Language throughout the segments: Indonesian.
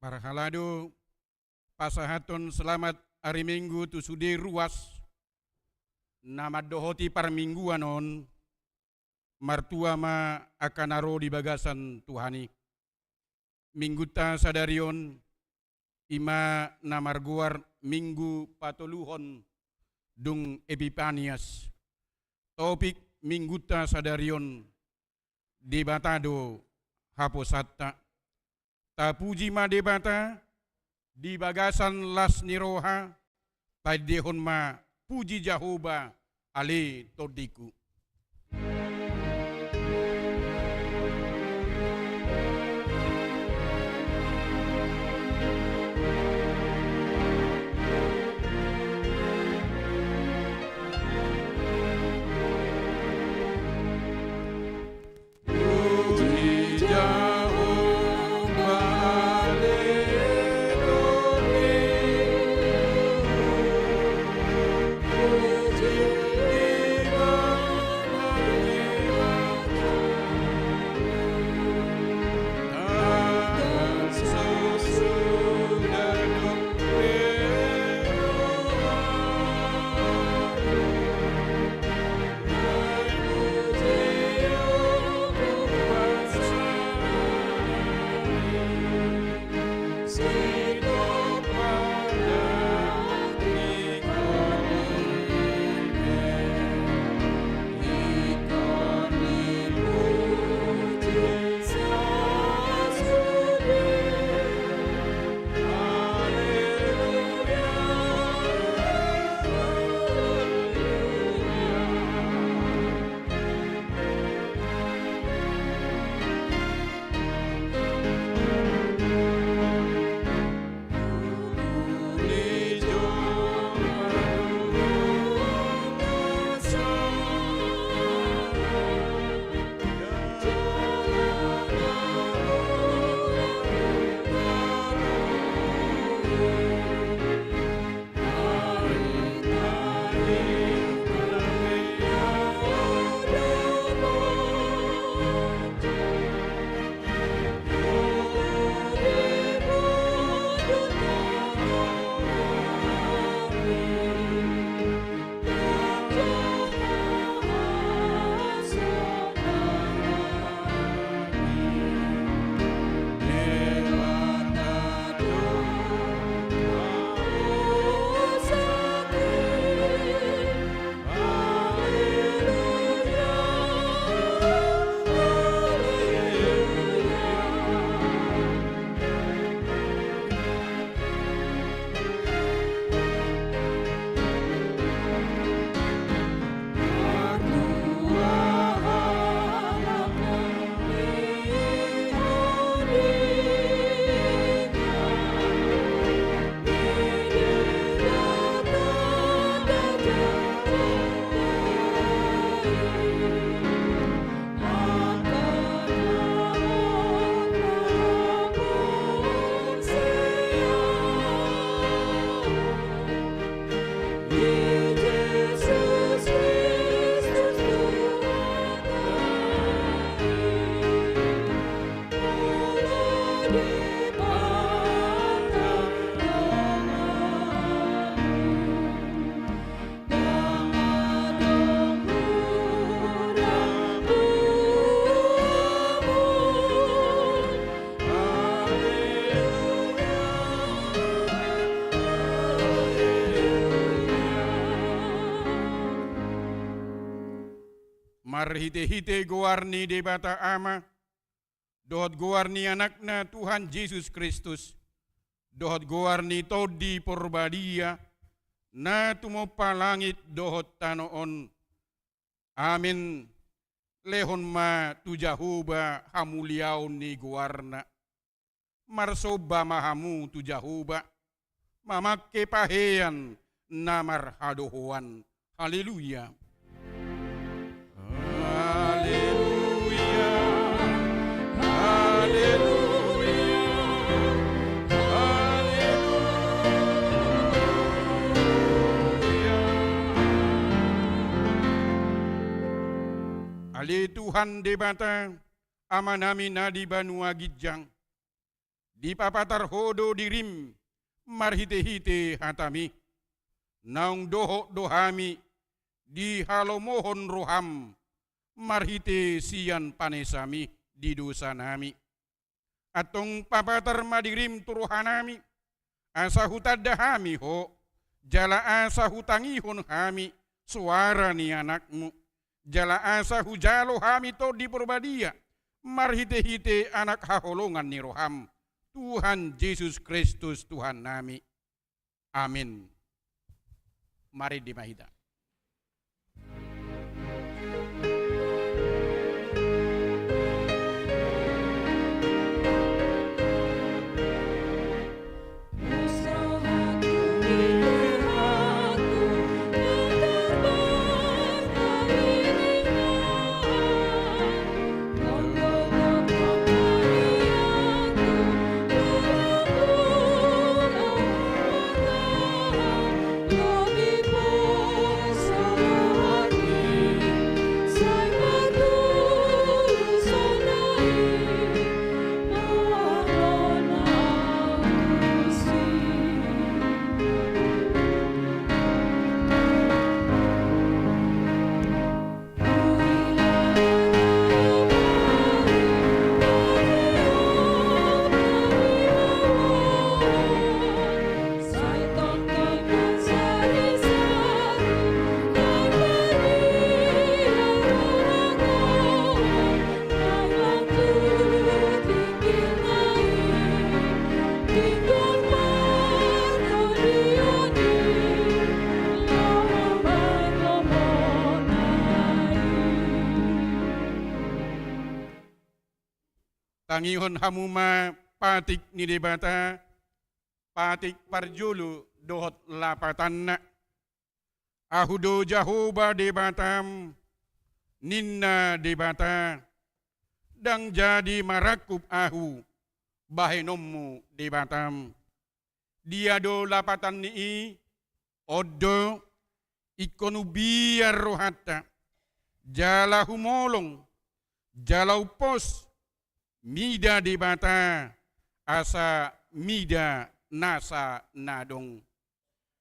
Parhalado pasahaton selamat hari Minggu tu sude ruas nama dohoti parmingguanon martua ma akan aro di bagasan Tuhani. Minggu ta sadarion ima namarguar minggu patoluhon dung Epipanias. Topik minggu ta sadarion debatado haposatta. Tapuji ma debata di bagasan las niroha padehon ma puji Jahoba ale todiku. Marhite-hite goarni debata ama, dohot goarni anakna Tuhan Yesus Kristus, dohot goarni todi porbadia, na tumopa langit dohot tanoon. Amin. Lehon ma tu Jahoba hamuliaon ni goarna. Marsoba mahamu tu Jahoba, mamake pahean namar hadohoan. Haleluya. Ale Tuhan debata ama nami nadi Banua Gijang di papatar hodo dirim marhite-hite hatami, naung doho dohami di halomohon roham, marhite sian panesami di dosa nami. Atong papatar madirim turuhanami, asa hutadahami ho, jala asa hutangihon hami, suara ni anakmu, jala asa hujalo hami to di Purbadia, marhite-hite anak haholongan ni roham, Tuhan Yesus Kristus Tuhan nami. Amin. Mari dimahita. Tangihon hamuma patik ni debata, patik parjulu dohot lapatanna, ahudo jahoba debatam, ninna debata, dang jadi marakup ahu, bahenommu debatam. Dia do lapatan ni odo, ikonu biar rohata, jala humolong, jalau pos, mida debata, asa mida nasa nadong.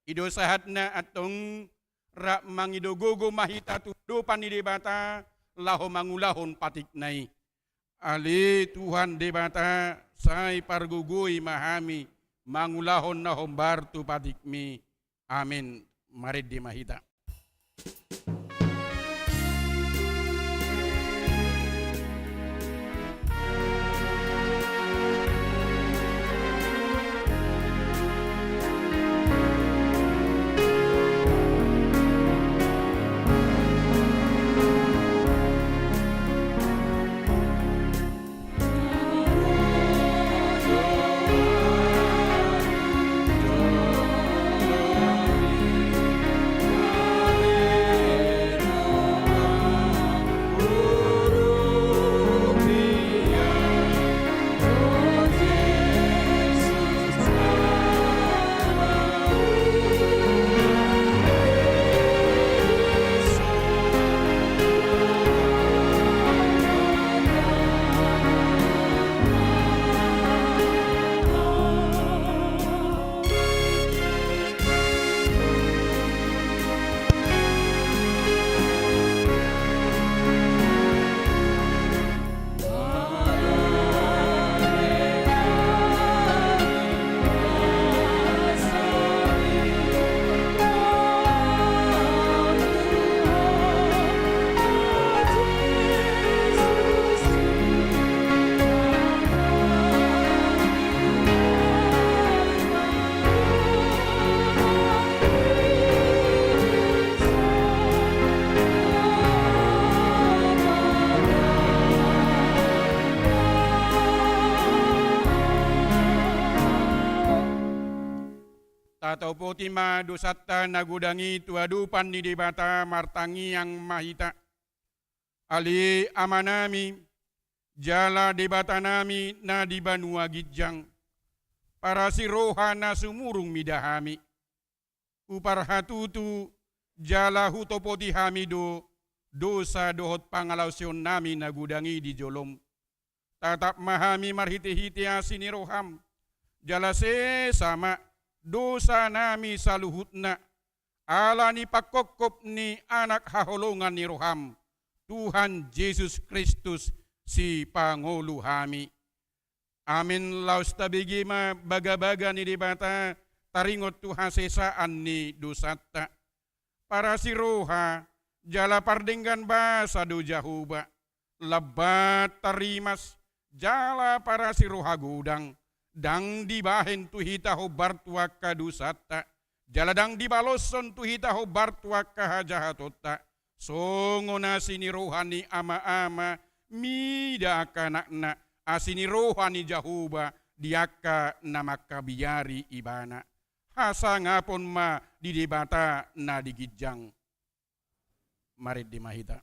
Ido sahatna atong rak mangidogogo mahita tudo pani debata, laho mangulahon patik nai. Ali Tuhan debata, sai pargugui mahami, mangulahon na hombar tu patik mi. Amin. Mari di mahita. Atau potima dosata nagudangi tuadupan ni debata martangi yang mahita. Ali amanami, jala debata nami na di banua gijang. Para siroha na sumurung midahami. Uparhatutu jala hutopoti hamido, dosa dohot pangalausion nami nagudangi di jolom. Tatap mahami marhiti-hiti asini roham. jalase sama dosa nami saluhutna, ala ni pakokop ni anak haholongan ni roham, Tuhan Yesus Kristus si Pangulu hami. Amin laus tabigi ma baga-baga ni dibata taringot Tuhan sesaan ni dosata. Para si roha jala pardenggan basa do jahuba, lebat tarimas jala para si roha gudang, dang dibahen tuhita ho bartua kadusata, jala dang dibaloson tuhita ho bartua kahajahatota, songo nasini rohani ama-ama, mida kanakna, asini rohani jahuba, diaka namaka biari ibana. Hasa ngapon ma di debata na digijang. Mari dimahita.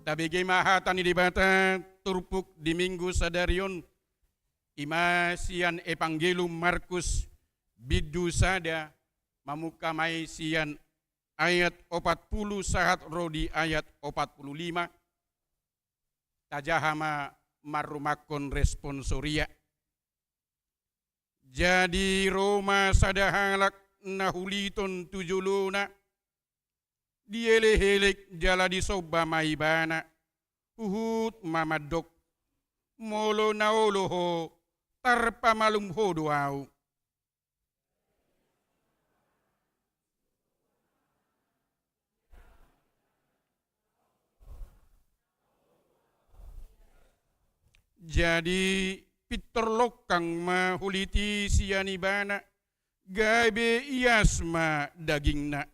Tabigi mahatan di bata turpuk di minggu sadarion imasian Evangelium Markus bidu sada mamukamai sian ayat 40 sahat rodi ayat 45 tajahama marumakon responsoria. Jadi Roma sadahalak nahuliton tujuluna dieleh-elek jala disoba maibana uhut mamadok molo naoloho tarpa malum hodoau. Jadi pitorlokang mahuliti sianibana gabe iasma dagingna.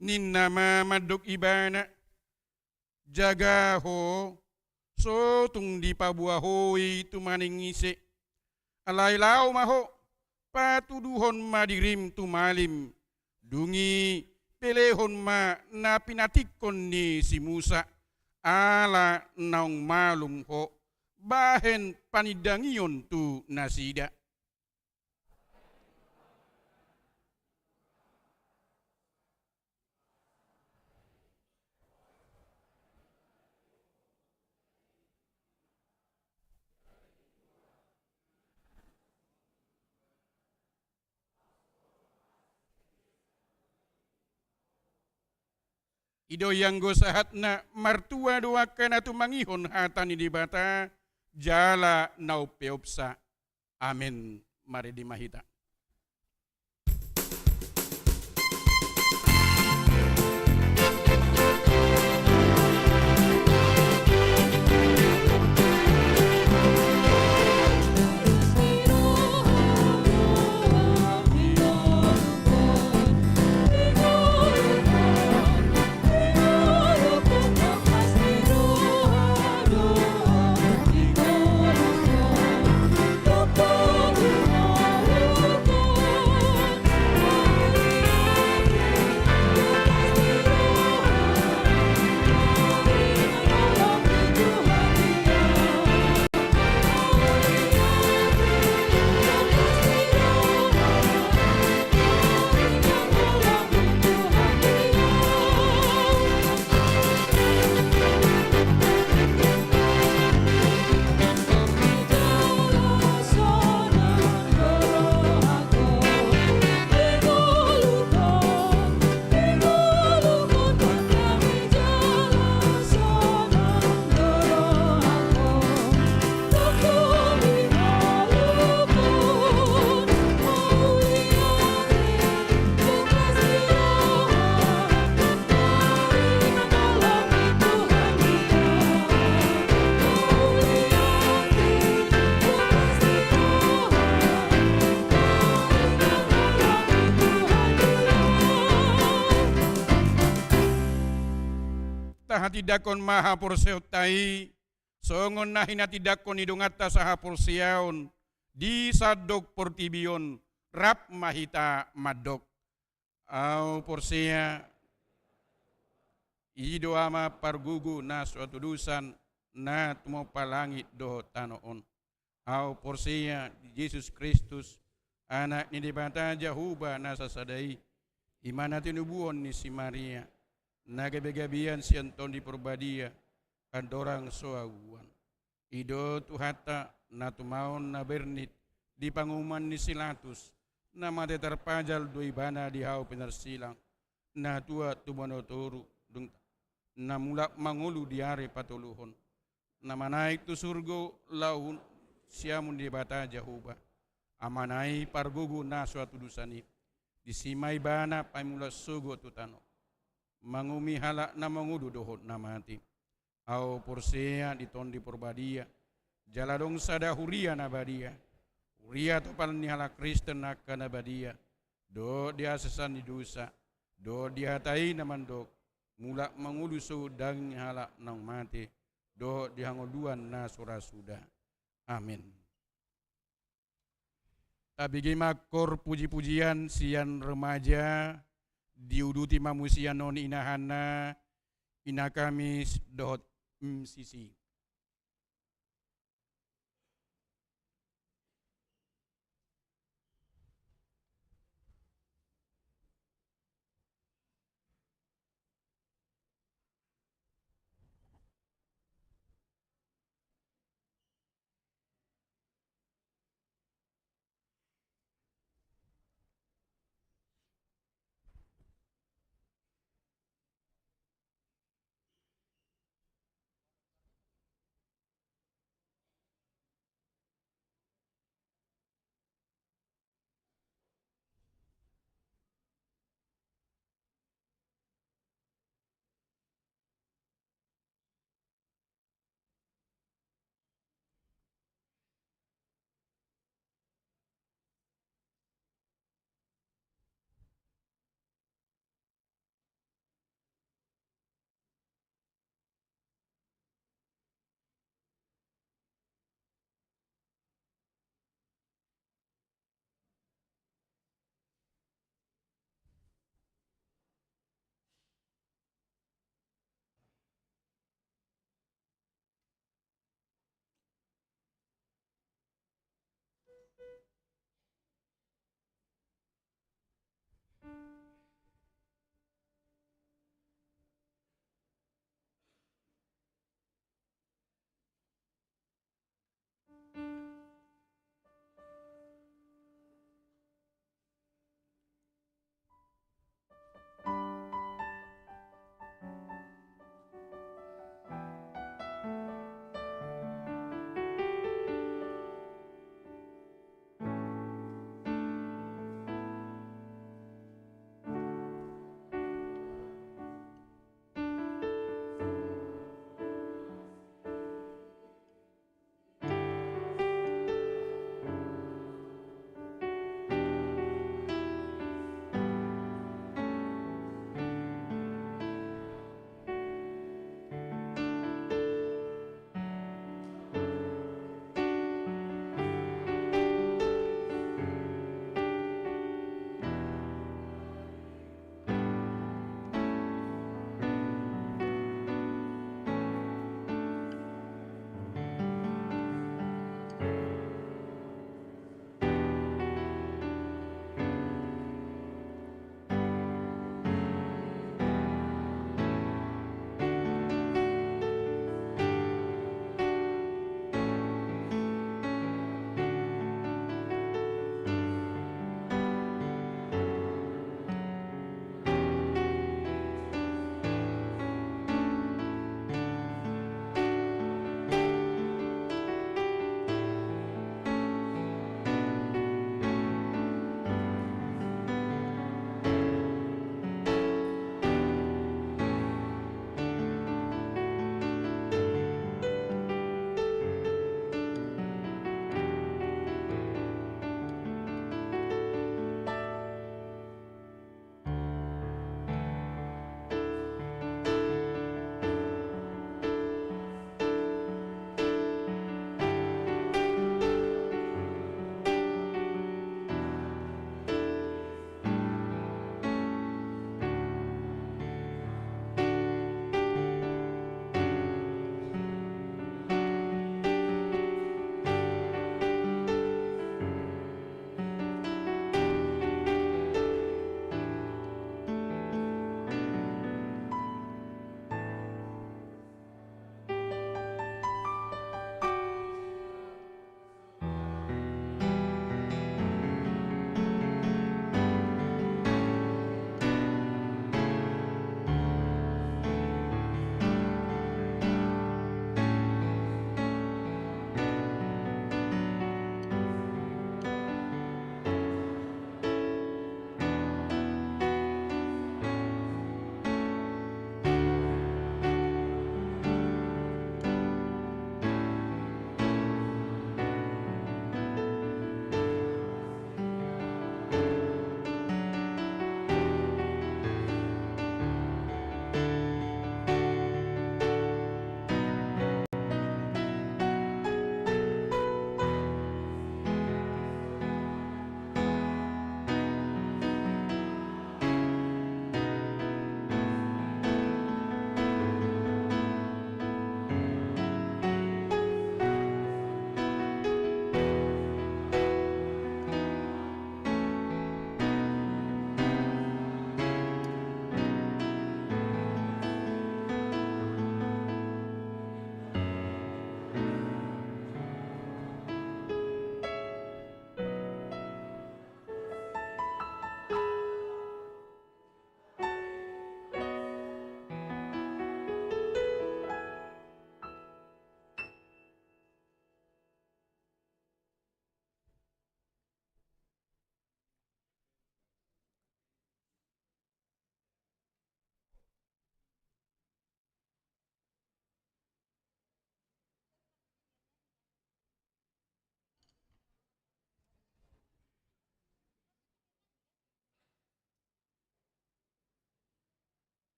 Ninna madok ibana jagaho so tung di pabuahoi tumaningise alailau maho patuduhon madirim tumalim dungi pelehon ma napinatikon ni si Musa ala naung malum ho bahen panidangion tu nasida. Ido yang gosahat na martua doakan atu mangihon hatani di bata jala nau peopsa. Amin. Mari dimahita. tidak kon maha porseotai, songon na hina tidak kon idungata saha porsiaon, di sadok portibion, rap mahita madok. Au porsia, ido ama pargugu na suatu dusan, na tumo palangit do tanoon. Au porsia, Yesus Kristus, anak ni dibata Jahuba na sasadai, imana tinubuon ni si Maria, nagabigabian si Anton di Purbadia, kandorang soaguan. Ido tuhata na tumaon na bernit, di panguman ni Silatus, na mate terpajal do ibana di hau pinarsilang, na tua tumanotoru, na mulak mangulu di are patuluhon, na manaik tu surgo laun siamun di bata Jahuba, amanai pargugu na suatu dusani, disimai bana paimula sugo tutano, mangumi halak na mangudu dohot na mati, au porsea di tondi porbadia, jaladong sada huria na badia, huria topal ni halak Kristen nakka na badia, do dia sesan di dosa, do dia tai na mandok, mulak mangudu sudang halak nang mati, do dihangoduan na surasuda. Amin. Tabigi makor puji-pujian sian remaja diuduti mamusia non inahana ina kamis dot sisi.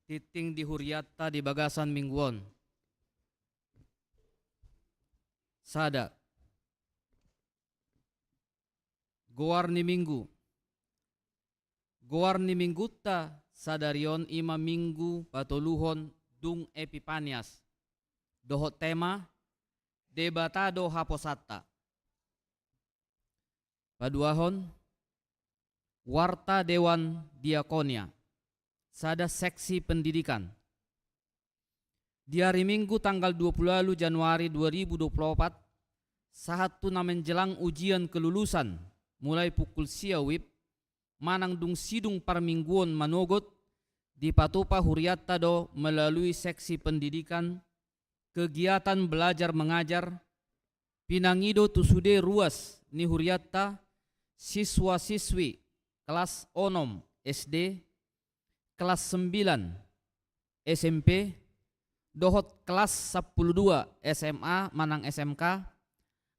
titing di huriatta di bagasan mingguon. Sada goar ni minggu ta sadarion ima minggu patoluhon dung Epipanias dohot tema debatado haposata. Paduahon warta Dewan Diakonia sada seksi pendidikan. Di hari Minggu tanggal 20 Januari 2024 saat tuna menjelang ujian kelulusan mulai pukul siawib manang dung sidung parmingguon manogot di Patupa Huriatta do melalui seksi pendidikan kegiatan belajar mengajar pinangido tusude ruas ni Huriatta siswa-siswi kelas onom SD, kelas 9 SMP, dohot kelas 12 SMA manang SMK,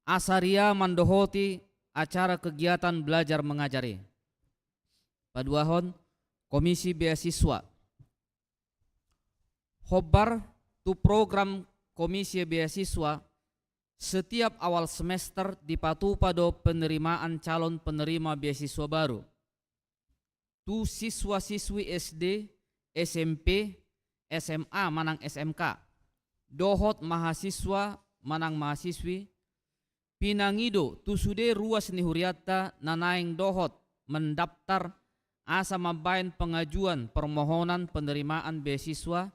asaria mandohoti acara kegiatan belajar mengajari. Paduahon Komisi Beasiswa. Hobar tu program Komisi Beasiswa setiap awal semester dipatupa do penerimaan calon penerima beasiswa baru. Tu siswa-siswi SD, SMP, SMA manang SMK, dohot mahasiswa manang mahasiswi, pinangido tu sude ruas ni Huriatta nanaing dohot mendaftar asa mabayan pengajuan permohonan penerimaan beasiswa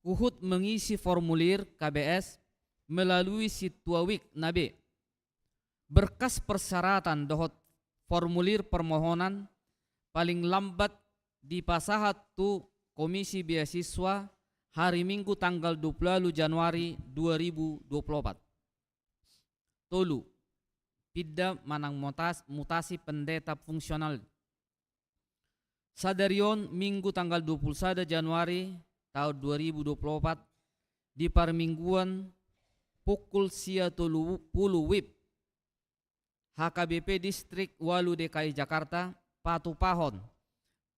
uhut mengisi formulir KBS melalui Situawik Nabe. Berkas persyaratan dohot formulir permohonan paling lambat dipasahat tu Komisi Beasiswa hari Minggu tanggal 20 Januari 2024. Tolu, pidda manang mutasi pendeta fungsional. Sadarion Minggu tanggal 21 Januari tahun 2024 di parmingguan pukul sia 30 WIB HKBP Distrik Walu DKI Jakarta patupahon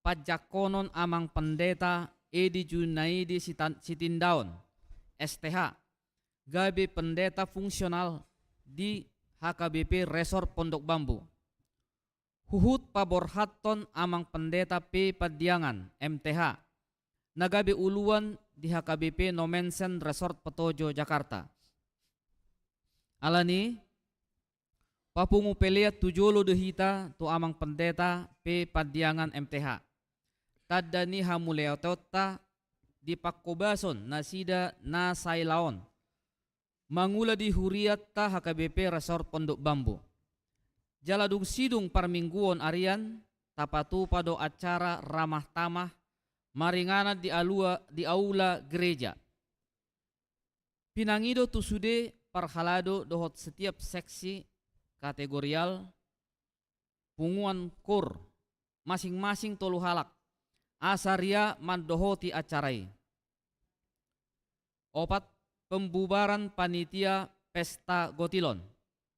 pajakonon amang pendeta Edi Junaidi Sitindaun STH gabe pendeta fungsional di HKBP Resort Pondok Bambu. Huhut paborhaton amang pendeta P Padiangan MTH nagabe uluan di HKBP Nomensen Resort Petojo Jakarta. Alani papungu peliat tujolo dehita tu amang pendeta P Padiangan MTH. Tadani hamuleotota di Pakkobason nasida na Sailaon. Mangula di Huriatta HKBP Resort Pondok Bambu. Jaladung sidung parmingguon arian tapatu pado acara ramah tamah maringana di aula gereja. Pinangido tusude parhalado dohot setiap seksi kategorial punguan kur masing-masing tolu halak asaria mandohoti acarai. Opat pembubaran panitia pesta Gotilon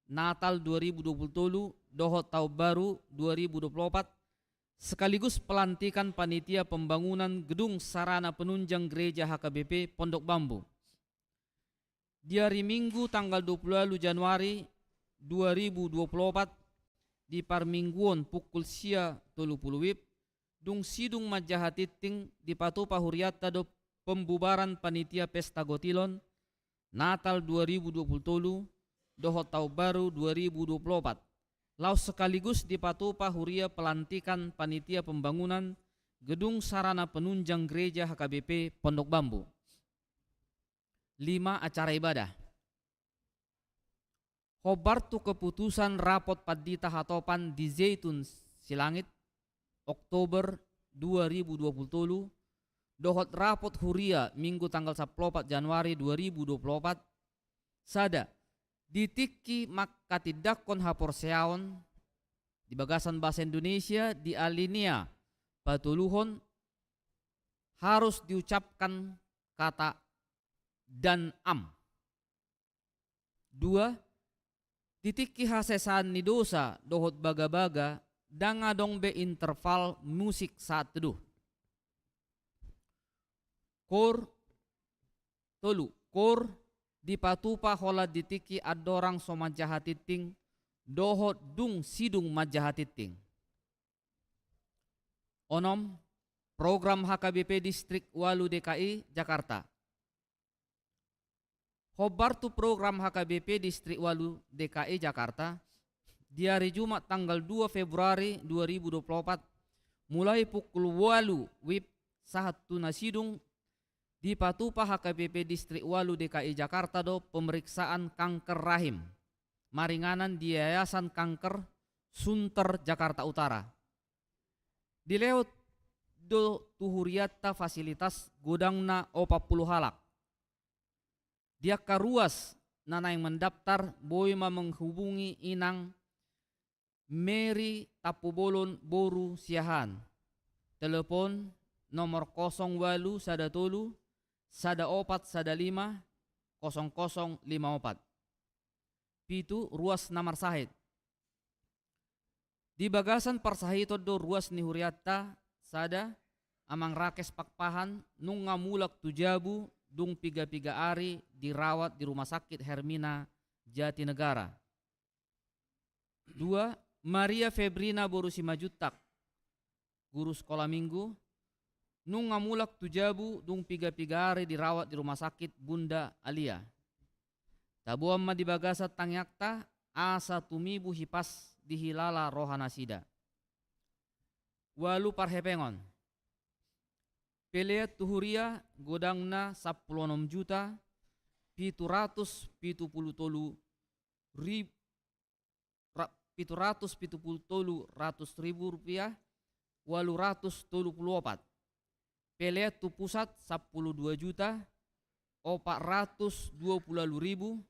Natal 2027 dohot tahun baru 2024 sekaligus pelantikan panitia pembangunan gedung sarana penunjang gereja HKBP Pondok Bambu. Di hari Minggu tanggal 20 Januari 2024 di parmingguon pukul sia 30 WIB dung sidung majahatiting di Patupa Huriatta do pembubaran panitia pesta Gotilon Natal 2027 dohot tahun baru 2024. Laos sekaligus di Patupa Huria pelantikan panitia pembangunan gedung sarana penunjang gereja HKBP Pondok Bambu. 5. Acara ibadah. Hobartu keputusan rapot Padita Hatopan di Zaitun Silangit Oktober 2020 dohot rapot Huria Minggu tanggal 14 Januari 2024 sada ditiki makatidakon haporseaon di bagasan bahasa Indonesia di alinea patuluhon harus diucapkan kata dan am. 2. Ditiki hasesan ni dosa dohot baga-baga dangadong be interval musik saat teduh. Kor kor dipatupa hola ditiki adorang so majahatiting dohot dung sidung majahatiting. Onom, program HKBP Distrik Walu DKI Jakarta. Hobar tu program HKBP Distrik Walu DKI Jakarta di hari Jumat tanggal 2 Februari 2024 mulai pukul 8 WIB satu nasidung di Patupa HKBP Distrik Walu DKI Jakarta do pemeriksaan kanker rahim maringanan di Yayasan Kanker Sunter Jakarta Utara. Di lewat do tuhuriata fasilitas gudangna 40 halak. Dia karuas nana yang mendaftar boima menghubungi inang Mary Tapubolon Boru Siahan. Telepon nomor 08 sada tolu sada opat sada lima 0054. Pitu ruas namar sahid. Di bagasan parsahito do ruas ni huriata sada amang rakes pakpahan nung ngamulak tujabu dung piga-piga ari dirawat di rumah sakit Hermina Jatinegara. 2. Maria Febrina Borusi Majutak, guru sekolah minggu, nung ngamulak tujabu dung piga-piga ari dirawat di rumah sakit Bunda Alia. Tabuam ma di bagasa tangyakta asa tumibu hipas dihilala rohana sida. Walu parhepengon. Pelea tuhuria godangna 16 juta 770 ratus ribu rupiah 834. Pelea tu pusat 12 juta 420 ribu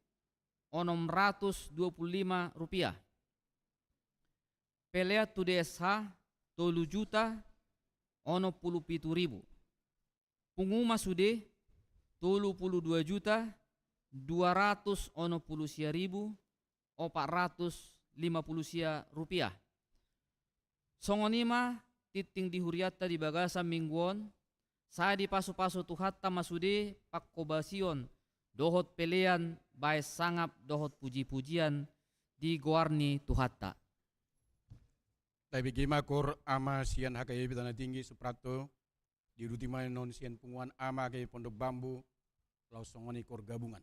625 rupiah. Pelea tu DSH 3 juta 97 ribu. Punguma sude 32 juta 290 ribu 450 rupiah. Songonima titing dihuriata di bagasa mingguon saya di pasu-pasu tuhatta masude pakkobasion dohot pelean bae sangap dohot puji-pujian di goarni tuhatta. Tapi gima kor ama sian HKBP Tanah Tinggi Suprato di rutimai non sian punguan ama ke Pondok Bambu lau songoni kor gabungan.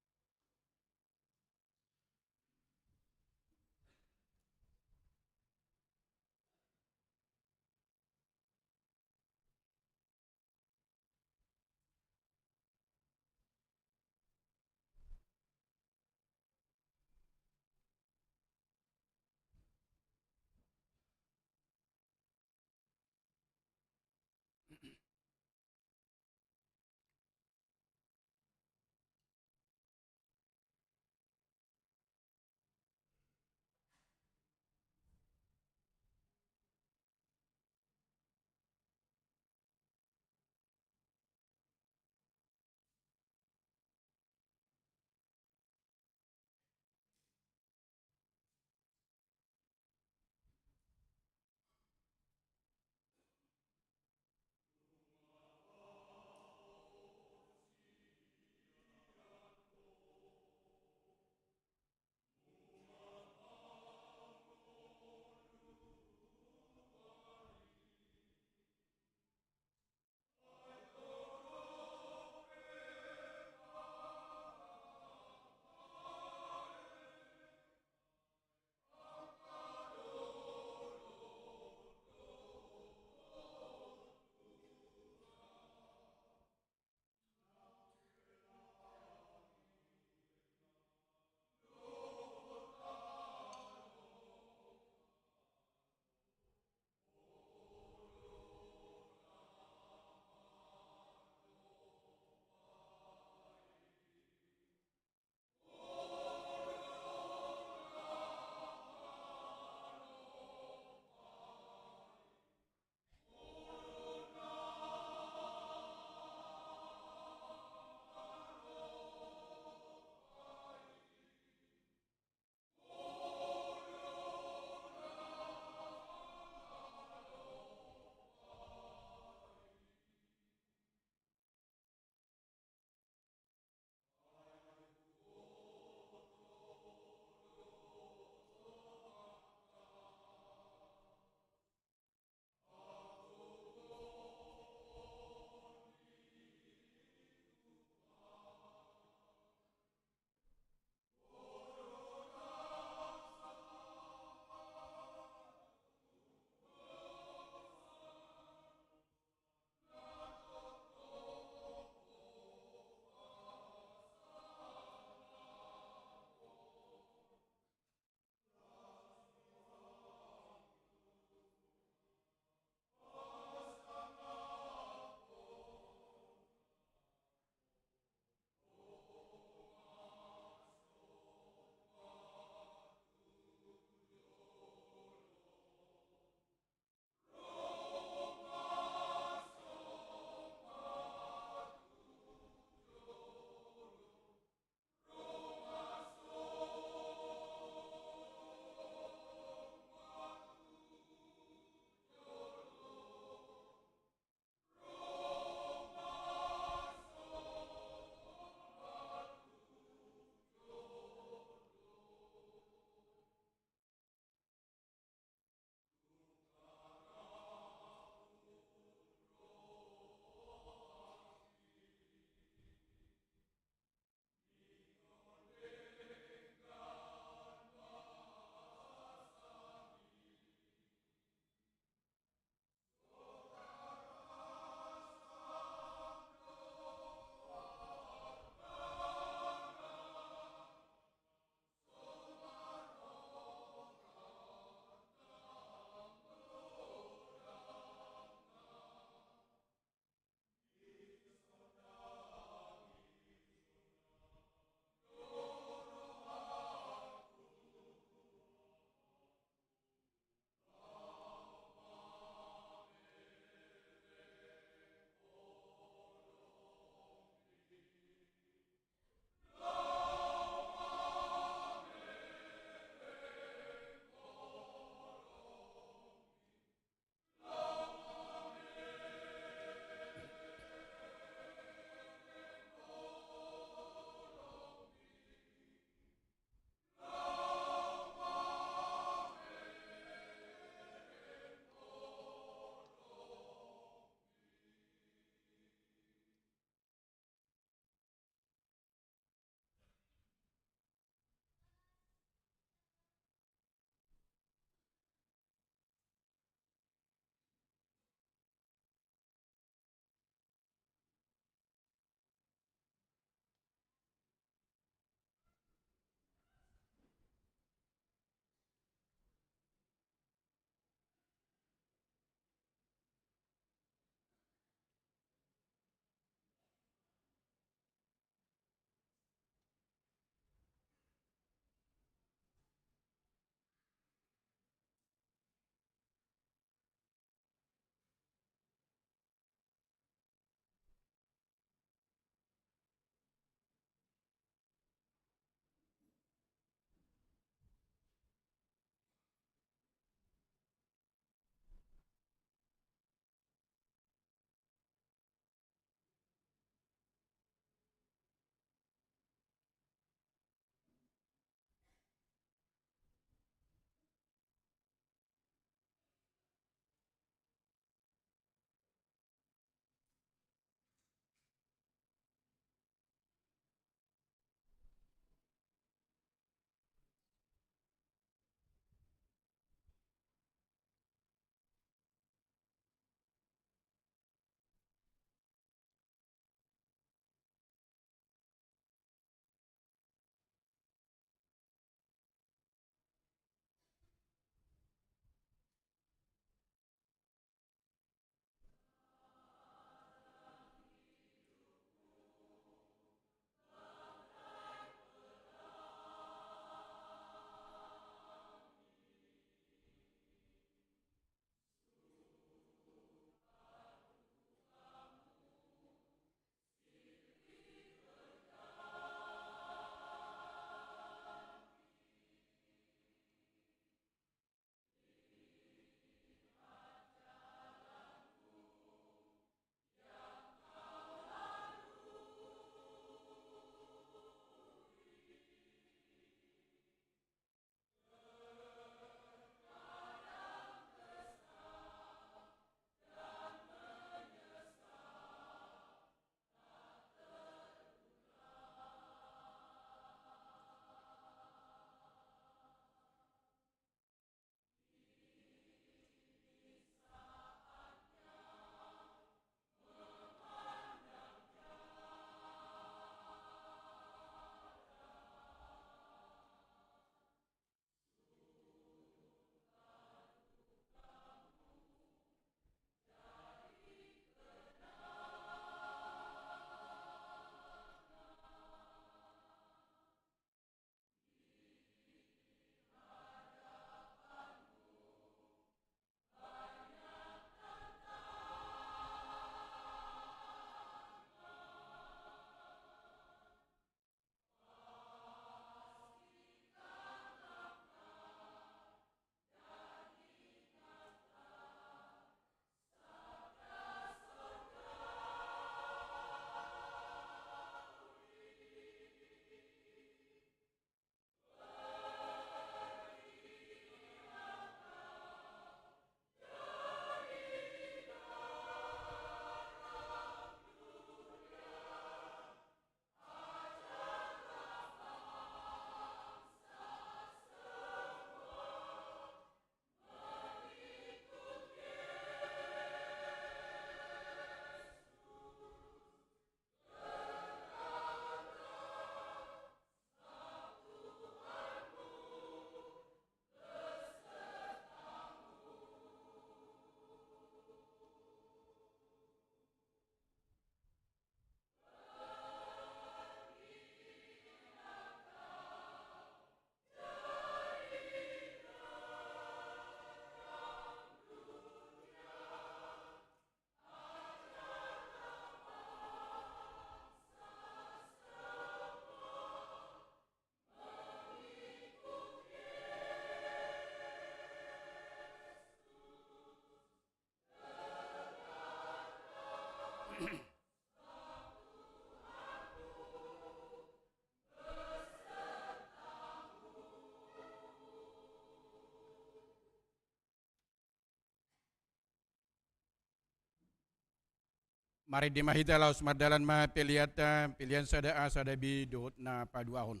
Mari di mahita laus madalan ma piliata pilihan sada a sada b dot na paduahon.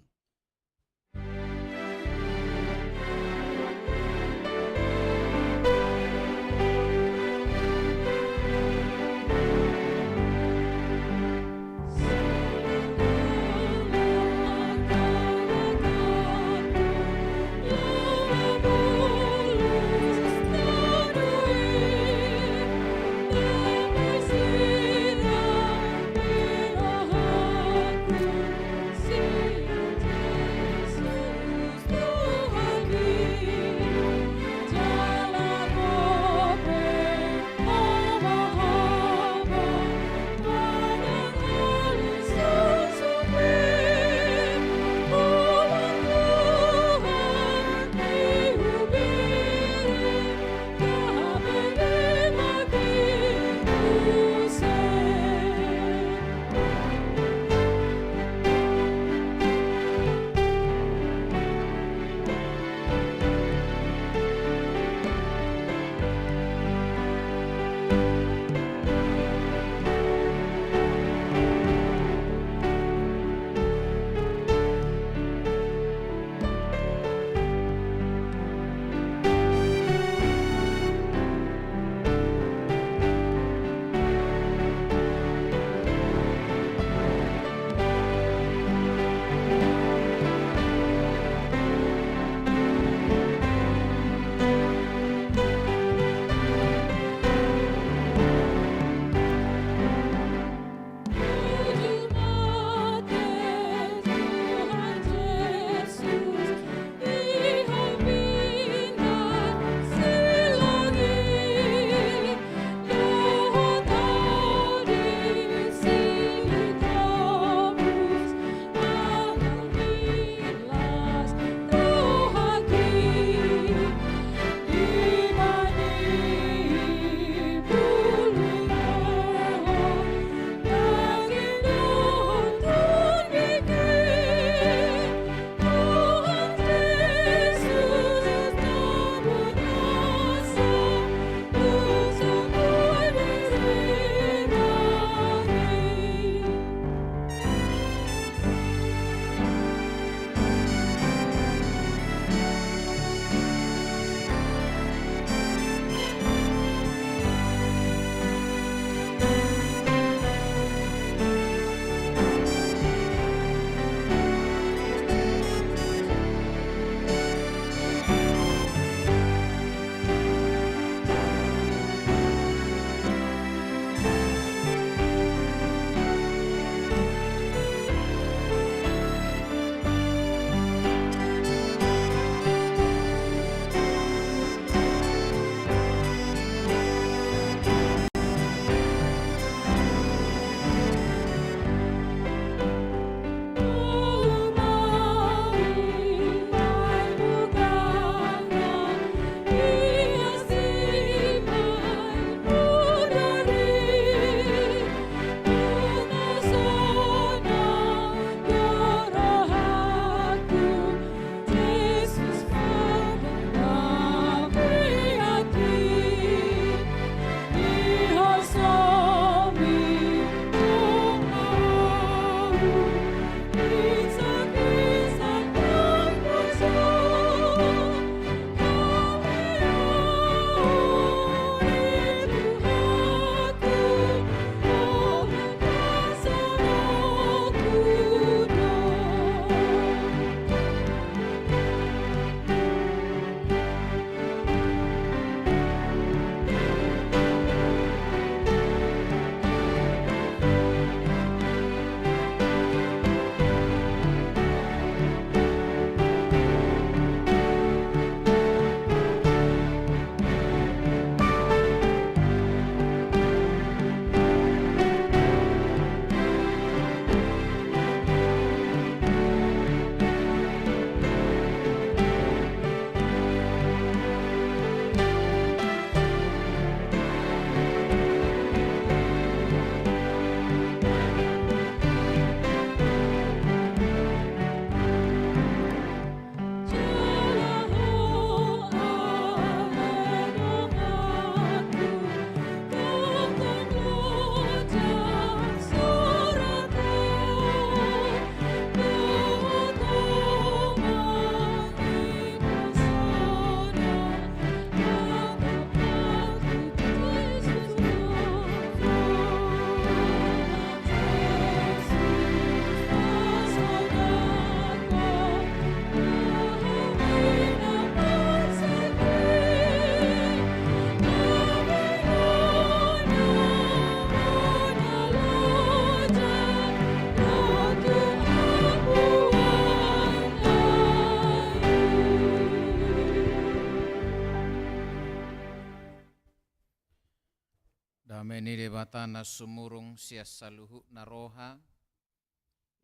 Ameni debata na sumurung sia saluhu na roha,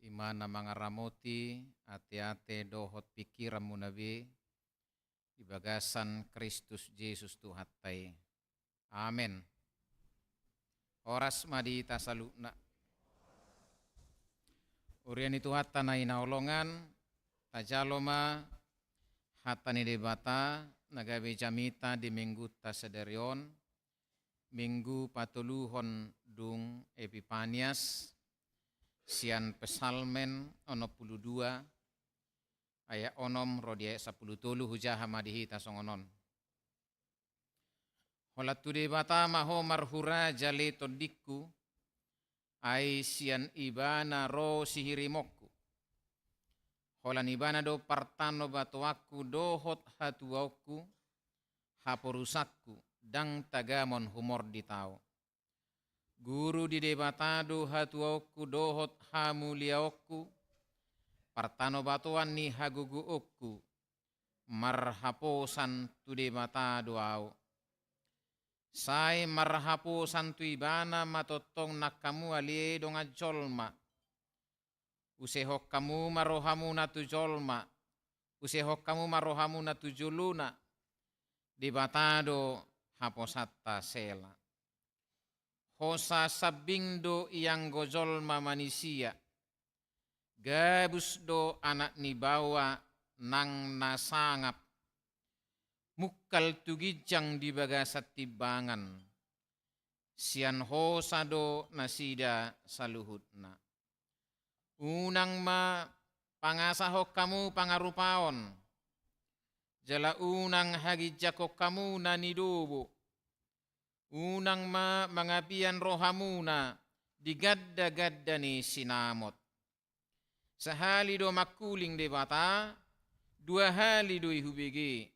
imana mangaramoti ate-ate dohot pikiran munabi, ibagasan Kristus Yesus Tuhattai. Amen. Oras madi tasaluna. Urian itu hatta na inaolongan, tajaloma hatta ni debata, nagabe jamita di minggu tasaderion, minggu patuluhon dung Epipanias, sian pesalmen ono 12, ayat onom rodia 10 hujaha madihi tasongonon. Holatu debata maho marhura jale todikku, ai sian ibana ro sihirimokku. Holan ibana do partano batuaku dohot hatuauku, haporusakku, dang tagamon humor di tau. Guru di debatado hatuauku dohot hamuliaokku, partano batuan ni haguguokku, marhaposan tu debatado au. Sai marhaposan tu ibana matotong nakamu alie donga jolma. Usehok kamu marohamu na tu jolma, usehok kamu marohamu na tu juluna, debatado haposatta sela. Hosa sabindo yang gojol manusia. Gabus do anak ni bawa nang nasangap. Mukkal tugijang di bagasat tibangan. Sian hosa do nasida saluhutna. Unang ma pangasahok kamu pangarupaon. Jala unang hagijako kamu na nidubo. Unang ma mangapian rohamuna digadda-gadda ni sinamot. Sahali do makuling debata, 2 hali do ihubigi.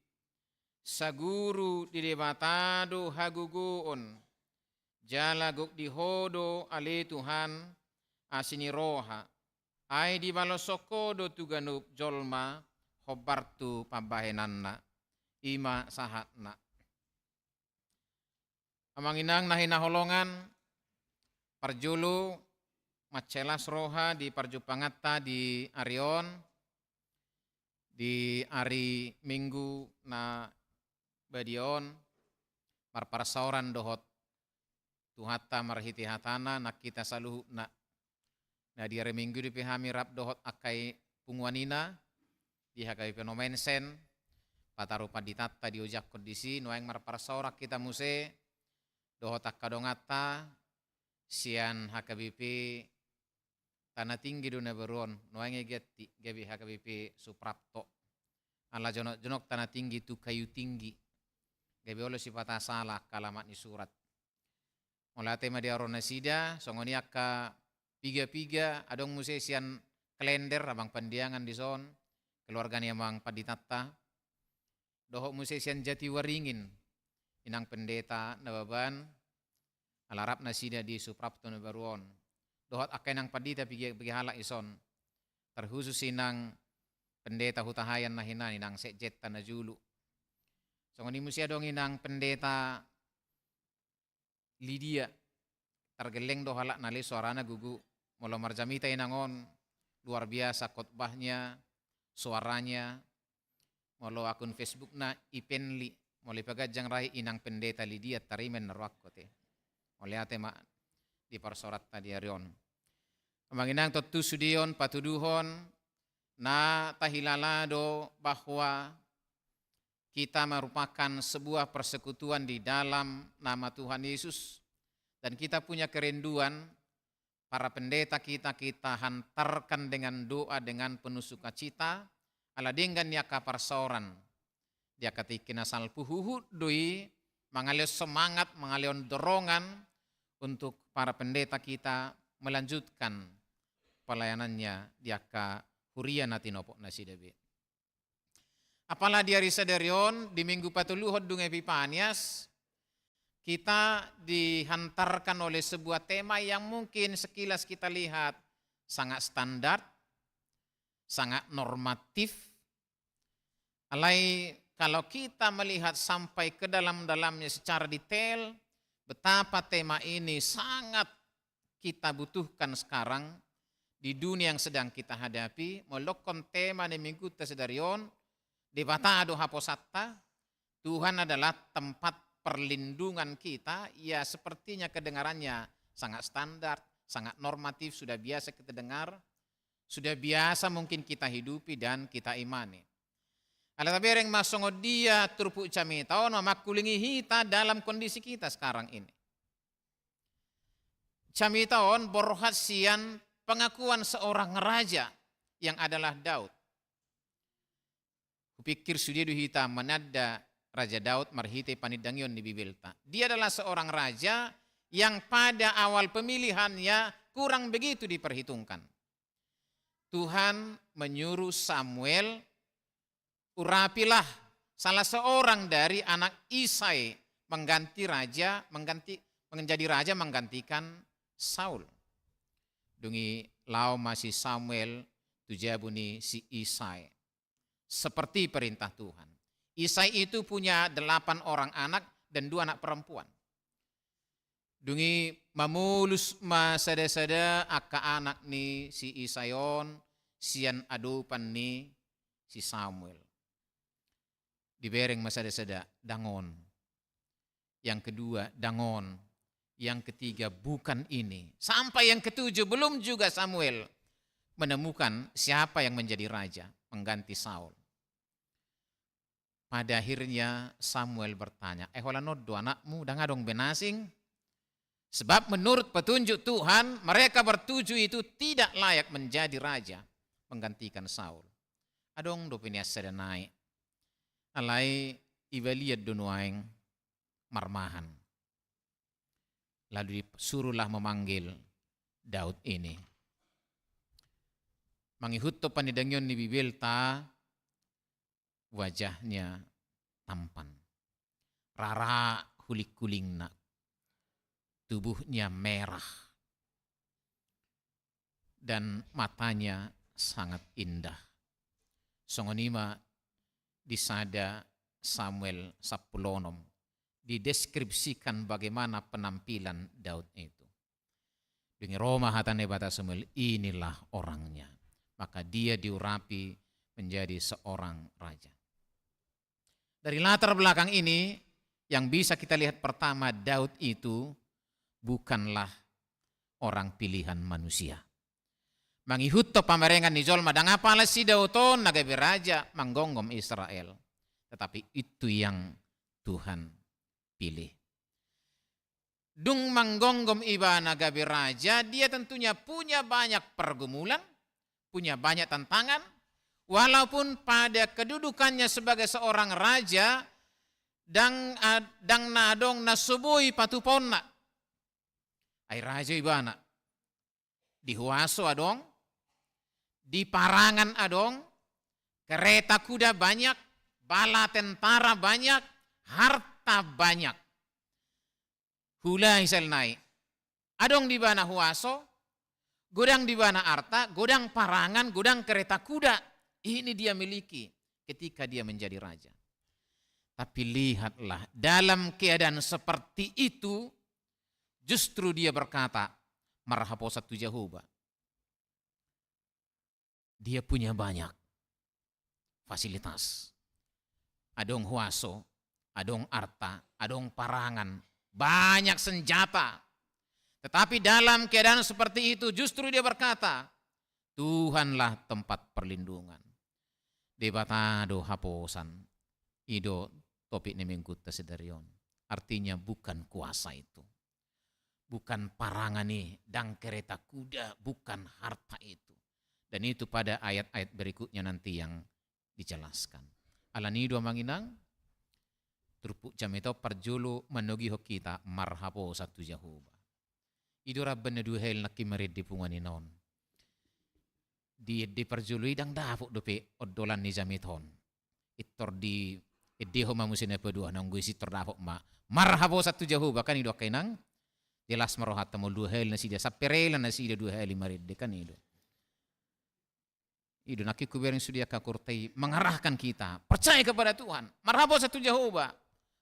Saguru di debata do hagugoon. Jala gok dihodo ale Tuhan asini roha. Ai di balosoko do tuganup jolma hobartu pabahenanna ima sahatna. Amanginang nahinaholongan parjulu macelas roha di parjupangatta di Arion di hari Minggu na badion marparasauran dohot Tuhatta marhiti hatana nak kita saluhu na di hari Minggu di pihami rap dohot akai pungwanina di hakai penomensen patarupa ditatta di ojak kondisi nuang marparasaurak kita muse dohot akadongata sian HKBP Tanah Tinggi duna beruon nuang egeti gabi HKBP Suprapto ala jonok Tanah Tinggi tu kayu tinggi gabi olo sifata salah kalamat ni surat mulai tema di arona sida songoni akka piga adong musesian kalender abang pandiangan di son keluarga ni amang paditatta dohok musesian jati waringin inang pendeta nababan alarap nasida di Suprapto nabaruon dohot akai nang padita pigi halak ison terkhusus inang pendeta hutahayan nahinan inang sekjet tanah julu songoni musia dong inang pendeta Lydia tergeleng do halak nale suarana gugu molo marjamita inangon luar biasa khotbahnya suaranya molo akun Facebook na ipenli mole pagajang rai inang pendeta Lydia tarimen narwakote mole ate ma di parsorat tadi arion manginang totu sudion patuduhon na tahilalado bahwa kita merupakan sebuah persekutuan di dalam nama Tuhan Yesus dan kita punya kerinduan para pendeta kita hantarkan dengan doa dengan penuh sukacita ala dengan ya kaparsoran dia katikin asal puhuhu doi mengalir semangat mengalir dorongan untuk para pendeta kita melanjutkan pelayanannya dia ka huria natinopok nasidebe. Apalah di hari sadarion di minggu patuluhod dung Epipanias kita dihantarkan oleh sebuah tema yang mungkin sekilas kita lihat sangat standar, sangat normatif. Alai kalau kita melihat sampai ke dalam-dalamnya secara detail, betapa tema ini sangat kita butuhkan sekarang di dunia yang sedang kita hadapi. Molokon tema ni minggu tasedarion, debatado haposatta, Tuhan adalah tempat perlindungan kita. Ya sepertinya kedengarannya sangat standar, sangat normatif, sudah biasa kita dengar, sudah biasa mungkin kita hidupi dan kita imani. Ala tabereng masongo dia turpu cami taon mamakulingi hita dalam kondisi kita sekarang ini. Cami taon borhasian pengakuan seorang raja yang adalah Daud. Kupikir sudia hita manada Raja Daud marhite panidangyon di Bibelta. Dia adalah seorang raja yang pada awal pemilihannya kurang begitu diperhitungkan. Tuhan menyuruh Samuel, urapilah salah seorang dari anak Isai menjadi raja menggantikan Saul. Dungi lau masih Samuel tujabuni si Isai. Seperti perintah Tuhan. Isai itu punya 8 orang anak dan 2 anak perempuan. Dungi mamulus masada-sada aka anak ni si Isayon, sian adupan ni si Samuel. Dibereng masada-sada dangon. Yang kedua dangon. Yang ketiga bukan ini. Sampai yang ketujuh belum juga Samuel menemukan siapa yang menjadi raja mengganti Saul. Pada akhirnya Samuel bertanya, holanoddo anakmu dangadong benasing? Sebab menurut petunjuk Tuhan mereka bertujuh itu tidak layak menjadi raja menggantikan Saul. Adong do piniasa dan naik. Alai ibaliat dunuaing marmahan. Lalu disuruhlah memanggil Daud ini. Mangihutto panidangyon ni Bibelta, wajahnya tampan. Rara hulik-kulingna. Tubuhnya merah. Dan matanya sangat indah. Songonima disada Samuel Sapulonom dideskripsikan bagaimana penampilan Daud itu. Dengan Roma hatane bata Samuel, inilah orangnya. Maka dia diurapi menjadi seorang raja. Dari latar belakang ini yang bisa kita lihat pertama, Daud itu bukanlah orang pilihan manusia. Mangihutto pamerengan ni Jolma dan apalah si Dauton nagabi raja manggonggom Israel. Tetapi itu yang Tuhan pilih. Dung manggonggom iba nagabi raja, dia tentunya punya banyak pergumulan, punya banyak tantangan. Walaupun pada kedudukannya sebagai seorang raja, dang nadong nasubui patuponna. Ay raja ibana. Dihuaso adong. Di parangan adong, kereta kuda banyak, bala tentara banyak, harta banyak. Hulai selnai. Adong di bana huaso, godang di bana harta, godang parangan, godang kereta kuda. Ini dia miliki ketika dia menjadi raja. Tapi lihatlah, dalam keadaan seperti itu, justru dia berkata, marhaposatu Jehovah. Dia punya banyak fasilitas. Adong huaso, adong arta, adong parangan, banyak senjata. Tetapi dalam keadaan seperti itu justru dia berkata, Tuhanlah tempat perlindungan. Debatado haposan, ido topik nemengkut tasedarion. Artinya bukan kuasa itu. Bukan parangan nih, dan kereta kuda, bukan harta itu. Dan itu pada ayat-ayat berikutnya nanti yang dijelaskan. Alanido manginang, turpuk jam itu perjulu menugi kita marhapo satu Jehovah. Ido rabban duhel nakimarid di pungani non. Di perjulu idang dafuk dope oddolan ni jamiton. Itor di ideho mamusina pedua nang gue sitor dafuk ma. Marhapo satu Jehovah kan ido kainang. Jelas marohat tamul duhel nasi dia saperela nasi dia duhel marid de kan ido. Ido nakikuberin sudia kakurtai mengarahkan kita percaya kepada Tuhan. Marhabo satu Jehovah.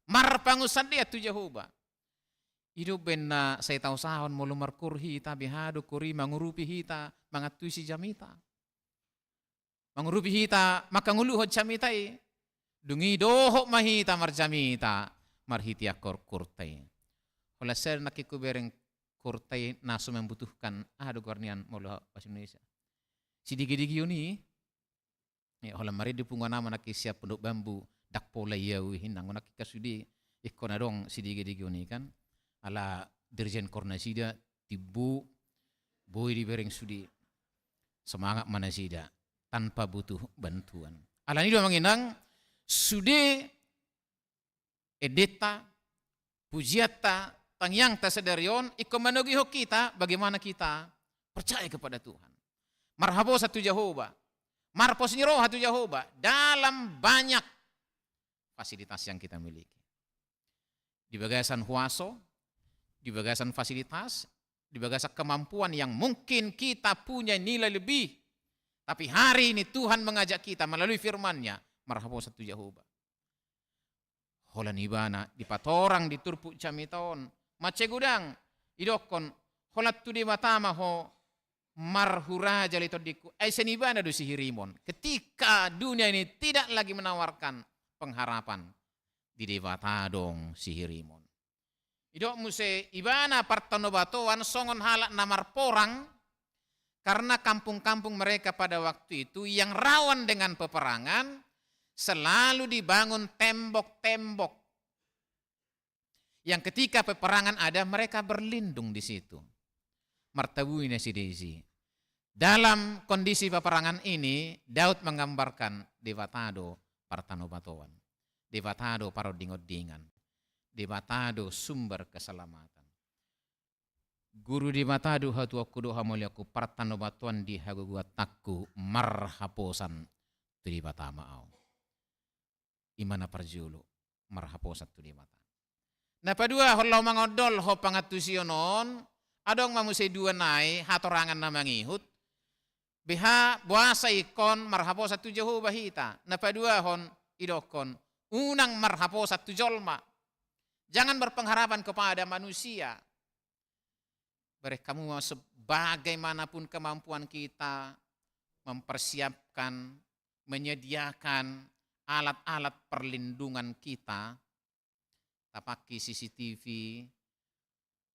Marpangusan dia tu Jehovah. Hidup benna saya tahu sahon mulu merkur hita bihadu kuri mangurupi hita mangatuisi jamita. Mangurupi hita maka nguluhod jamita dungi dohok mahita marjamita marhiti akor kurtai. Oleh ser nakiku bereng kurtai nasu membutuhkan adu gornian mulu bahasa Indonesia. Si digi-digi ini oleh mari di punggah nama nak siap penduk bambu dak pola yau hinang nak kasudi ikon adong si digi-digi ini kan ala dirjen kornasida tibu boy di bereng sudi semangat mana sida tanpa butuh bantuan. Ala ini dua menginang sudi edeta pujiata tangyang ta sedarion ikon manugiho kita bagaimana kita percaya kepada Tuhan. Marhabo satu Jehovah. Marpos ni roh satu Jehovah dalam banyak fasilitas yang kita miliki. Di bagasan huaso, di bagasan fasilitas, di bagasan kemampuan yang mungkin kita punya nilai lebih. Tapi hari ini Tuhan mengajak kita melalui firman-Nya, marhabo satu Jehovah. Holan ibana di patorang di turpu camiton, mace gudang, idokon, holat tu di matama ho marhura jali todiku ai senibana do sihirimon ketika dunia ini tidak lagi menawarkan pengharapan di dewata dong sihirimon idok muse ibana partanobatoan songon halak namar porang karena kampung-kampung mereka pada waktu itu yang rawan dengan peperangan selalu dibangun tembok-tembok yang ketika peperangan ada mereka berlindung di situ. Martabuina si Desi. Dalam kondisi peperangan ini, Daud menggambarkan Devatado Partanobatoan. Devatado parodingodingan. Devatado sumber keselamatan. Guru Devatado hatu akudo hamoliaku Partanobatoan di haguguataku marhaposan tu Devatamaau. Imana parjulu marhaposan tu Devata. Nah padua holau mangodol ho pangatusionon adong mamusay dua nai hatorangan na mangihut biha buasa ikon marhapo satu Jehovah hita napadua hon idokon unang marhapo satu jolma jangan berpengharapan kepada manusia mereka kamu sebagaimanapun kemampuan kita mempersiapkan menyediakan alat-alat perlindungan kita tapaki CCTV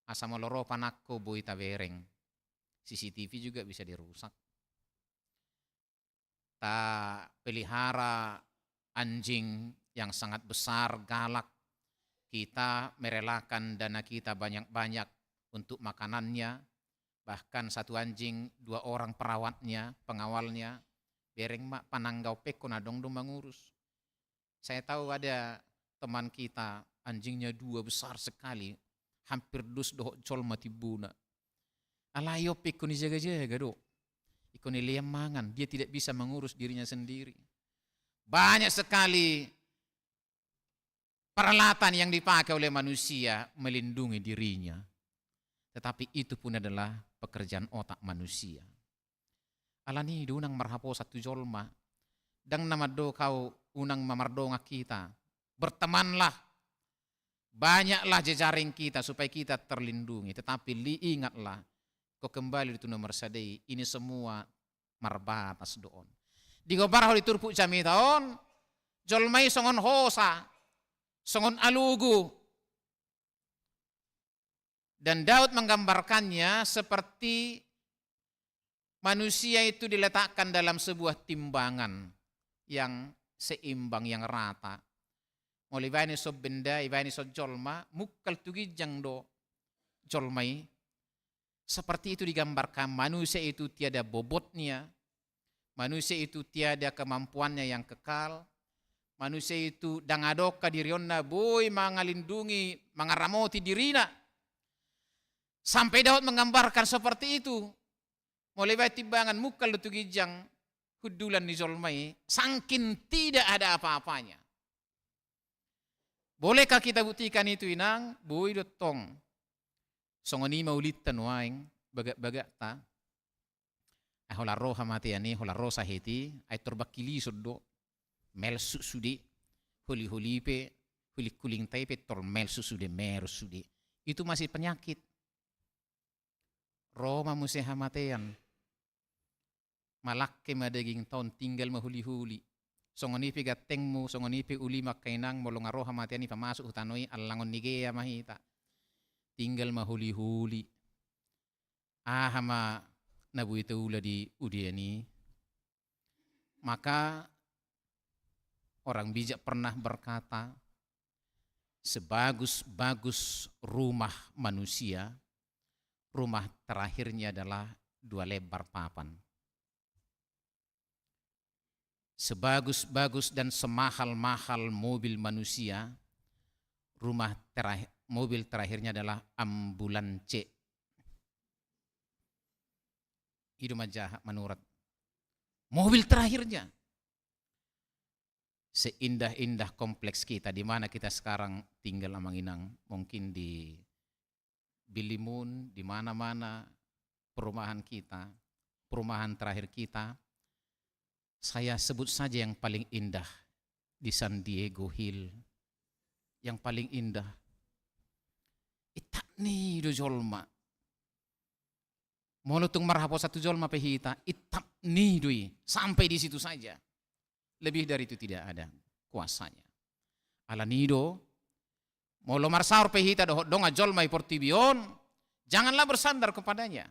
asa moloro panakko boy tabereng. CCTV juga bisa dirusak. Ta pelihara anjing yang sangat besar, galak. Kita merelakan dana kita banyak-banyak untuk makanannya. Bahkan satu anjing 2 orang perawatnya, pengawalnya. Bereng mak pananggau peko nadong dong mengurus. Saya tahu ada teman kita anjingnya 2 besar sekali. Hampir dus doh col mati buna. Alayo peko ni jaga-jaga do. Iko ni liam mangan, dia tidak bisa mengurus dirinya sendiri. Banyak sekali peralatan yang dipakai oleh manusia melindungi dirinya. Tetapi itu pun adalah pekerjaan otak manusia. Alani unang marhapo satu jolma. Dang nama do kau unang mamardonga kita. Bertemanlah. Banyaklah jejaring kita supaya kita terlindungi. Tetapi ingatlah, kau kembali itu nomor sadai. Ini semua marbatas doon. Di gobarho diturpu jami taon, jolmai songon hosa, songon alugu. Dan Daud menggambarkannya seperti manusia itu diletakkan dalam sebuah timbangan yang seimbang, yang rata. Oleh ibani so benda, ibani so jolma, mukkal tugijang do jolmai. Seperti itu digambarkan manusia itu tiada bobotnya, manusia itu tiada kemampuannya yang kekal, manusia itu dangadoka dirionna boy mangalindungi, mangaramoti dirina. Sampai Daud menggambarkan seperti itu. Mulai bayi timbangan mukkal tugijang hudulan di jolmai, sangkin tidak ada apa-apanya. Bolehkah kita buktikan itu inang? Boy dotong. Songoni maulitan waing bagak-bagak ta. Hola roha mati ani, hola rosa heti, ay torbakili suddo. Mel susudi, huli pe, huli kuling taipe tor mel susude mer sudi. itu masih penyakit. Roma museha matean. Malakke madaging taon tinggal mahuli-huli. Songonipi gatengmu, songonipi uli makainang molong aroha matean ipa masuk hutanoi alangon nigea mahita. Tinggal mahuli-huli. Ahama nabu itu ula di udiani. Maka orang bijak pernah berkata, sebagus-bagus rumah manusia, rumah terakhirnya adalah 2 lebar papan. Sebagus-bagus dan semahal-mahal mobil manusia, mobil terakhirnya adalah ambulance. Itu majah menurut. Mobil terakhirnya. Seindah-indah kompleks kita, di mana kita sekarang tinggal Amanginang, mungkin di Bilimun, di mana-mana perumahan kita, perumahan terakhir kita, saya sebut saja yang paling indah di San Diego Hill, yang paling indah. Itapni do jolma, molutung marhapo satu jolma pehita, itapni doi, sampai di situ saja. Lebih dari itu tidak ada kuasanya. Alanido, molo marsaur pehita donga jolma portibion, janganlah bersandar kepadanya.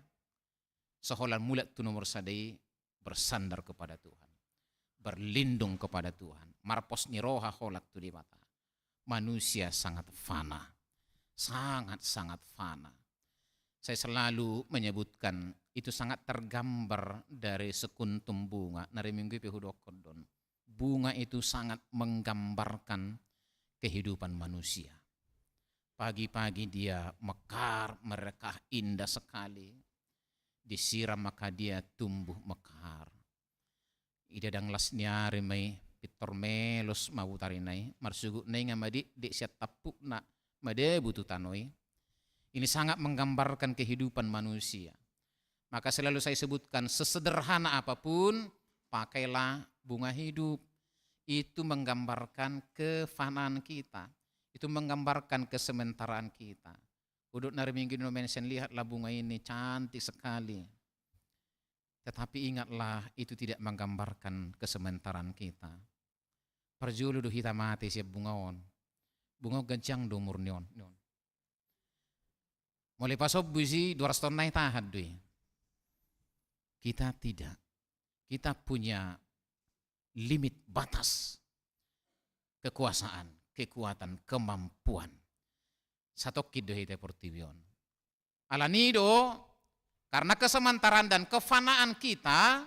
Seholan mulat tu nomor sadai bersandar kepada Tuhan. Berlindung kepada Tuhan. Marpos niroha holat tu di mata. Manusia sangat fana. Sangat-sangat fana. Saya selalu menyebutkan itu sangat tergambar dari sekuntum bunga. Nari minggu pehudokodon. Bunga itu sangat menggambarkan kehidupan manusia. Pagi-pagi dia mekar, merekah indah sekali. Disiram maka dia tumbuh mekar. Idadang lasniari may pitor melos mawutarinay. Marsugu nay nga madi di siya tapuk na madebutu tanoy. Ini sangat menggambarkan kehidupan manusia. Maka selalu saya sebutkan, sesederhana apapun, pakailah bunga hidup. Itu menggambarkan kefanaan kita. Itu menggambarkan kesementaraan kita. Udut nari minggu mention, lihatlah bunga ini cantik sekali. Tetapi ingatlah, itu tidak menggambarkan kesementaraan kita. Perjulu do hita mati siap bungaon. Bunga gancang do murnion. Mulai pasob buzi 200 tahun naik tahad doi. Kita tidak. Kita punya limit batas kekuasaan, kekuatan, kemampuan. Satokid do hita portibion. Alanido, karena kesementaraan dan kefanaan kita,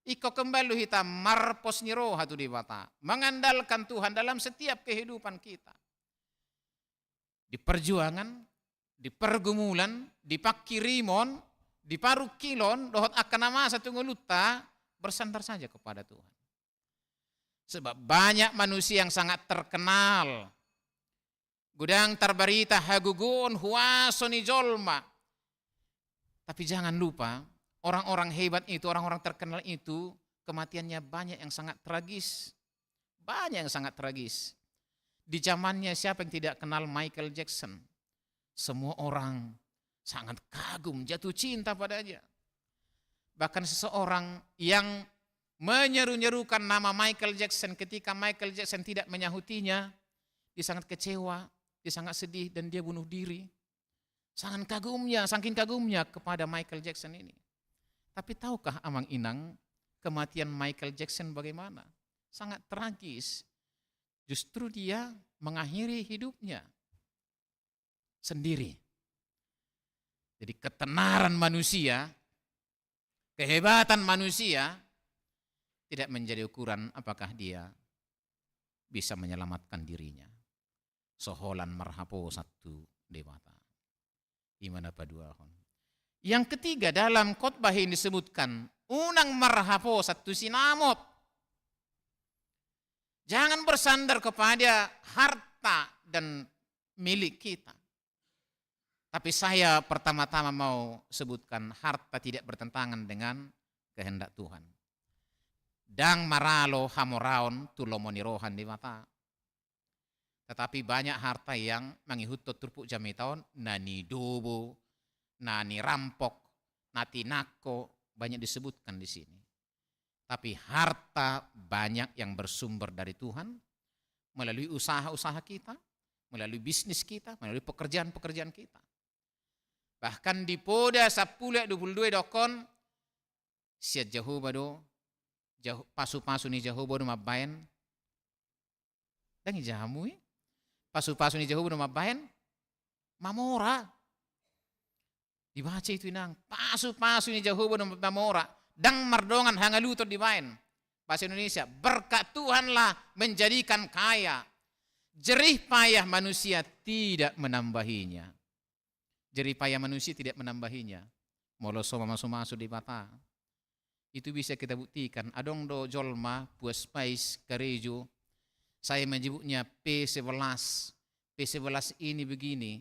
iko kembali kita marpos niroha tu di bata. Mengandalkan Tuhan dalam setiap kehidupan kita. Di perjuangan, di pergumulan, di pakirimon, di parukilon, dohot akan nama satu ngeluta, bersandar saja kepada Tuhan. Sebab banyak manusia yang sangat terkenal. Gudang terberita hagugun huasoni jolma. Tapi jangan lupa, orang-orang hebat itu, orang-orang terkenal itu, kematiannya banyak yang sangat tragis. Banyak yang sangat tragis. Di zamannya siapa yang tidak kenal Michael Jackson? Semua orang sangat kagum, jatuh cinta padanya. Bahkan seseorang yang menyeru-nyerukan nama Michael Jackson ketika Michael Jackson tidak menyahutinya, dia sangat kecewa, dia sangat sedih dan dia bunuh diri. Sangat kagumnya, saking kagumnya kepada Michael Jackson ini. Tapi tahukah Amang Inang kematian Michael Jackson bagaimana? Sangat tragis. Justru dia mengakhiri hidupnya sendiri. Jadi ketenaran manusia, kehebatan manusia tidak menjadi ukuran apakah dia bisa menyelamatkan dirinya. Soholan marhapo satu dewata. Imana paduahon. Yang ketiga dalam khotbah ini disebutkan unang marhapo satu sinamot. Jangan bersandar kepada harta dan milik kita. Tapi saya pertama-tama mau sebutkan harta tidak bertentangan dengan kehendak Tuhan. Dang maralo hamoraon tulomonirohan di mata. Tetapi banyak harta yang mangihut turpuk jami tahun, nani dobo, nani rampok, nati nako, banyak disebutkan di sini. Tapi harta banyak yang bersumber dari Tuhan, melalui usaha-usaha kita, melalui bisnis kita, melalui pekerjaan-pekerjaan kita. Bahkan di poda 10-22 dokon, siat Jehovah do, pasu-pasu ni Jehovah do mabayan, dan jamu pasu-pasu ni Jehovah do mabayan, mamora. Dibaca itu inang, pasu-pasu ni Jehovah do mamora, dang mardongan hangalutod di bayan. Bahasa Indonesia, berkat Tuhanlah menjadikan kaya. Jerih payah manusia tidak menambahinya. Jerih payah manusia tidak menambahinya. Moloso masuk-masuk di mata. Itu bisa kita buktikan. Adong do jolma, puas pais, karejo. Saya menyebutnya P11. P11 ini begini.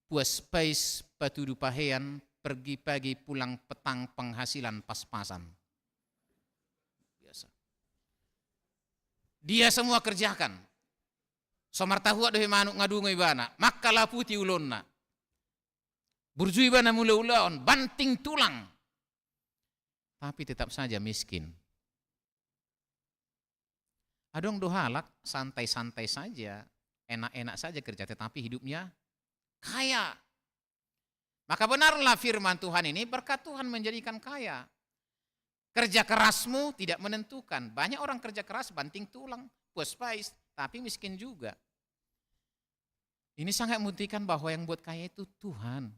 Puas pais, patudu pahean, pergi pagi pulang petang penghasilan pas-pasan. Biasa. Dia semua kerjakan. Somartahu dohe manuk ngadungo ibana. Makalah putih ulonna. Burju ibana mula-ulaon. Banting tulang. Tapi tetap saja miskin. Adong dohalak santai-santai saja, enak-enak saja kerja, tetapi hidupnya kaya. Maka benarlah firman Tuhan ini, berkat Tuhan menjadikan kaya. Kerja kerasmu tidak menentukan. Banyak orang kerja keras banting tulang, puas pais, tapi miskin juga. Ini sangat membuktikan bahwa yang buat kaya itu Tuhan.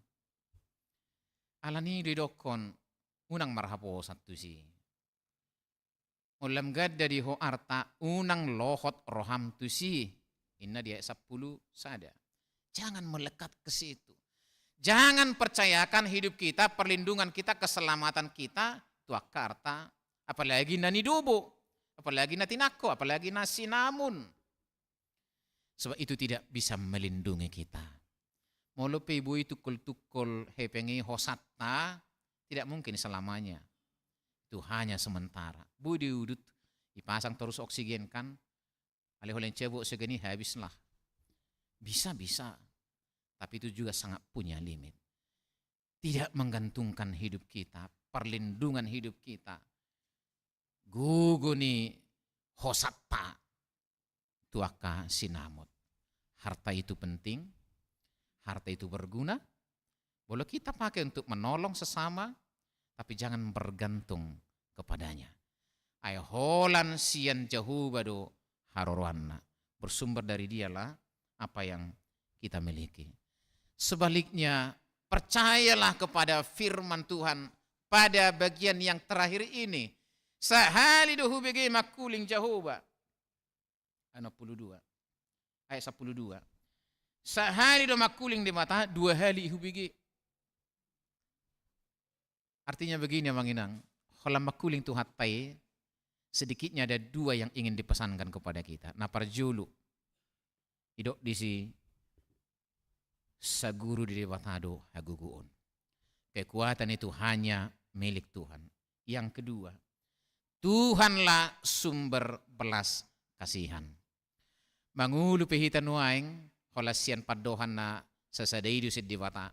Alani didokon, unang marhapo satu sih. Ulam gada di ho arta unang lohot roham tu si. Inna dia 10 sada. Jangan melekat ke situ. Jangan percayakan hidup kita, perlindungan kita, keselamatan kita tuak karta, apalagi nani dubo, apalagi nati nako, apalagi nasi namun. Sebab itu tidak bisa melindungi kita. Molope ibu itu tukul hepengi hosatta, tidak mungkin selamanya. Itu hanya sementara. Budi udut dipasang terus oksigen kan. Oleh cebok segini habislah. Bisa. Tapi itu juga sangat punya limit. Tidak menggantungkan hidup kita, perlindungan hidup kita. Guguni hosatta tuaka sinamot. Harta itu penting, harta itu berguna. Boleh kita pakai untuk menolong sesama, tapi jangan bergantung kepadanya. Ay holan sian Jehovah do harorwana. Bersumber dari dialah apa yang kita miliki. Sebaliknya, percayalah kepada firman Tuhan pada bagian yang terakhir ini. Sahali do hubege makuling Jehovah. 62. Ayat 12. Sahali do makuling di mata 2 hali hubege. Artinya begini Manginang, kalau makuling tu hatai, sedikitnya ada 2 yang ingin dipesankan kepada kita. Naparjulu, idok disi saguru di debatado haguguon. Kekuatan itu hanya milik Tuhan. Yang kedua, Tuhanlah sumber belas kasihan. Mangulu pehitan waing, holasian padohan na sasadaidu sid debata,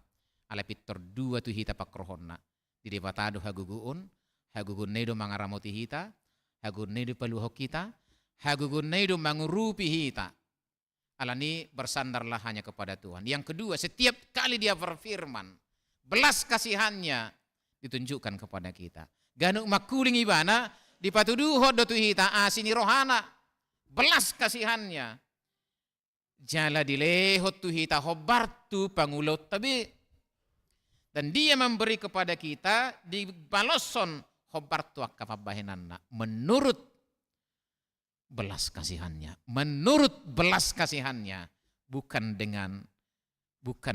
ala pitor 2 tu hita pakrohon na. Di debatado haguguon, hagugun nedo mangaramoti hita, hagugun nedo paluhok kita, hagugun nedo mangurupi hita. Alani bersandarlah hanya kepada Tuhan. Yang kedua, setiap kali dia berfirman, belas kasihannya ditunjukkan kepada kita. Ganuk makuling ibana, dipatuduhod do hita asini rohana, belas kasihannya. Jala dilehot tu hita hobartu pangulot tabi. Dan dia memberi kepada kita di baloson hobartu akapabahinanna menurut belas kasihannya. Menurut belas kasihannya, bukan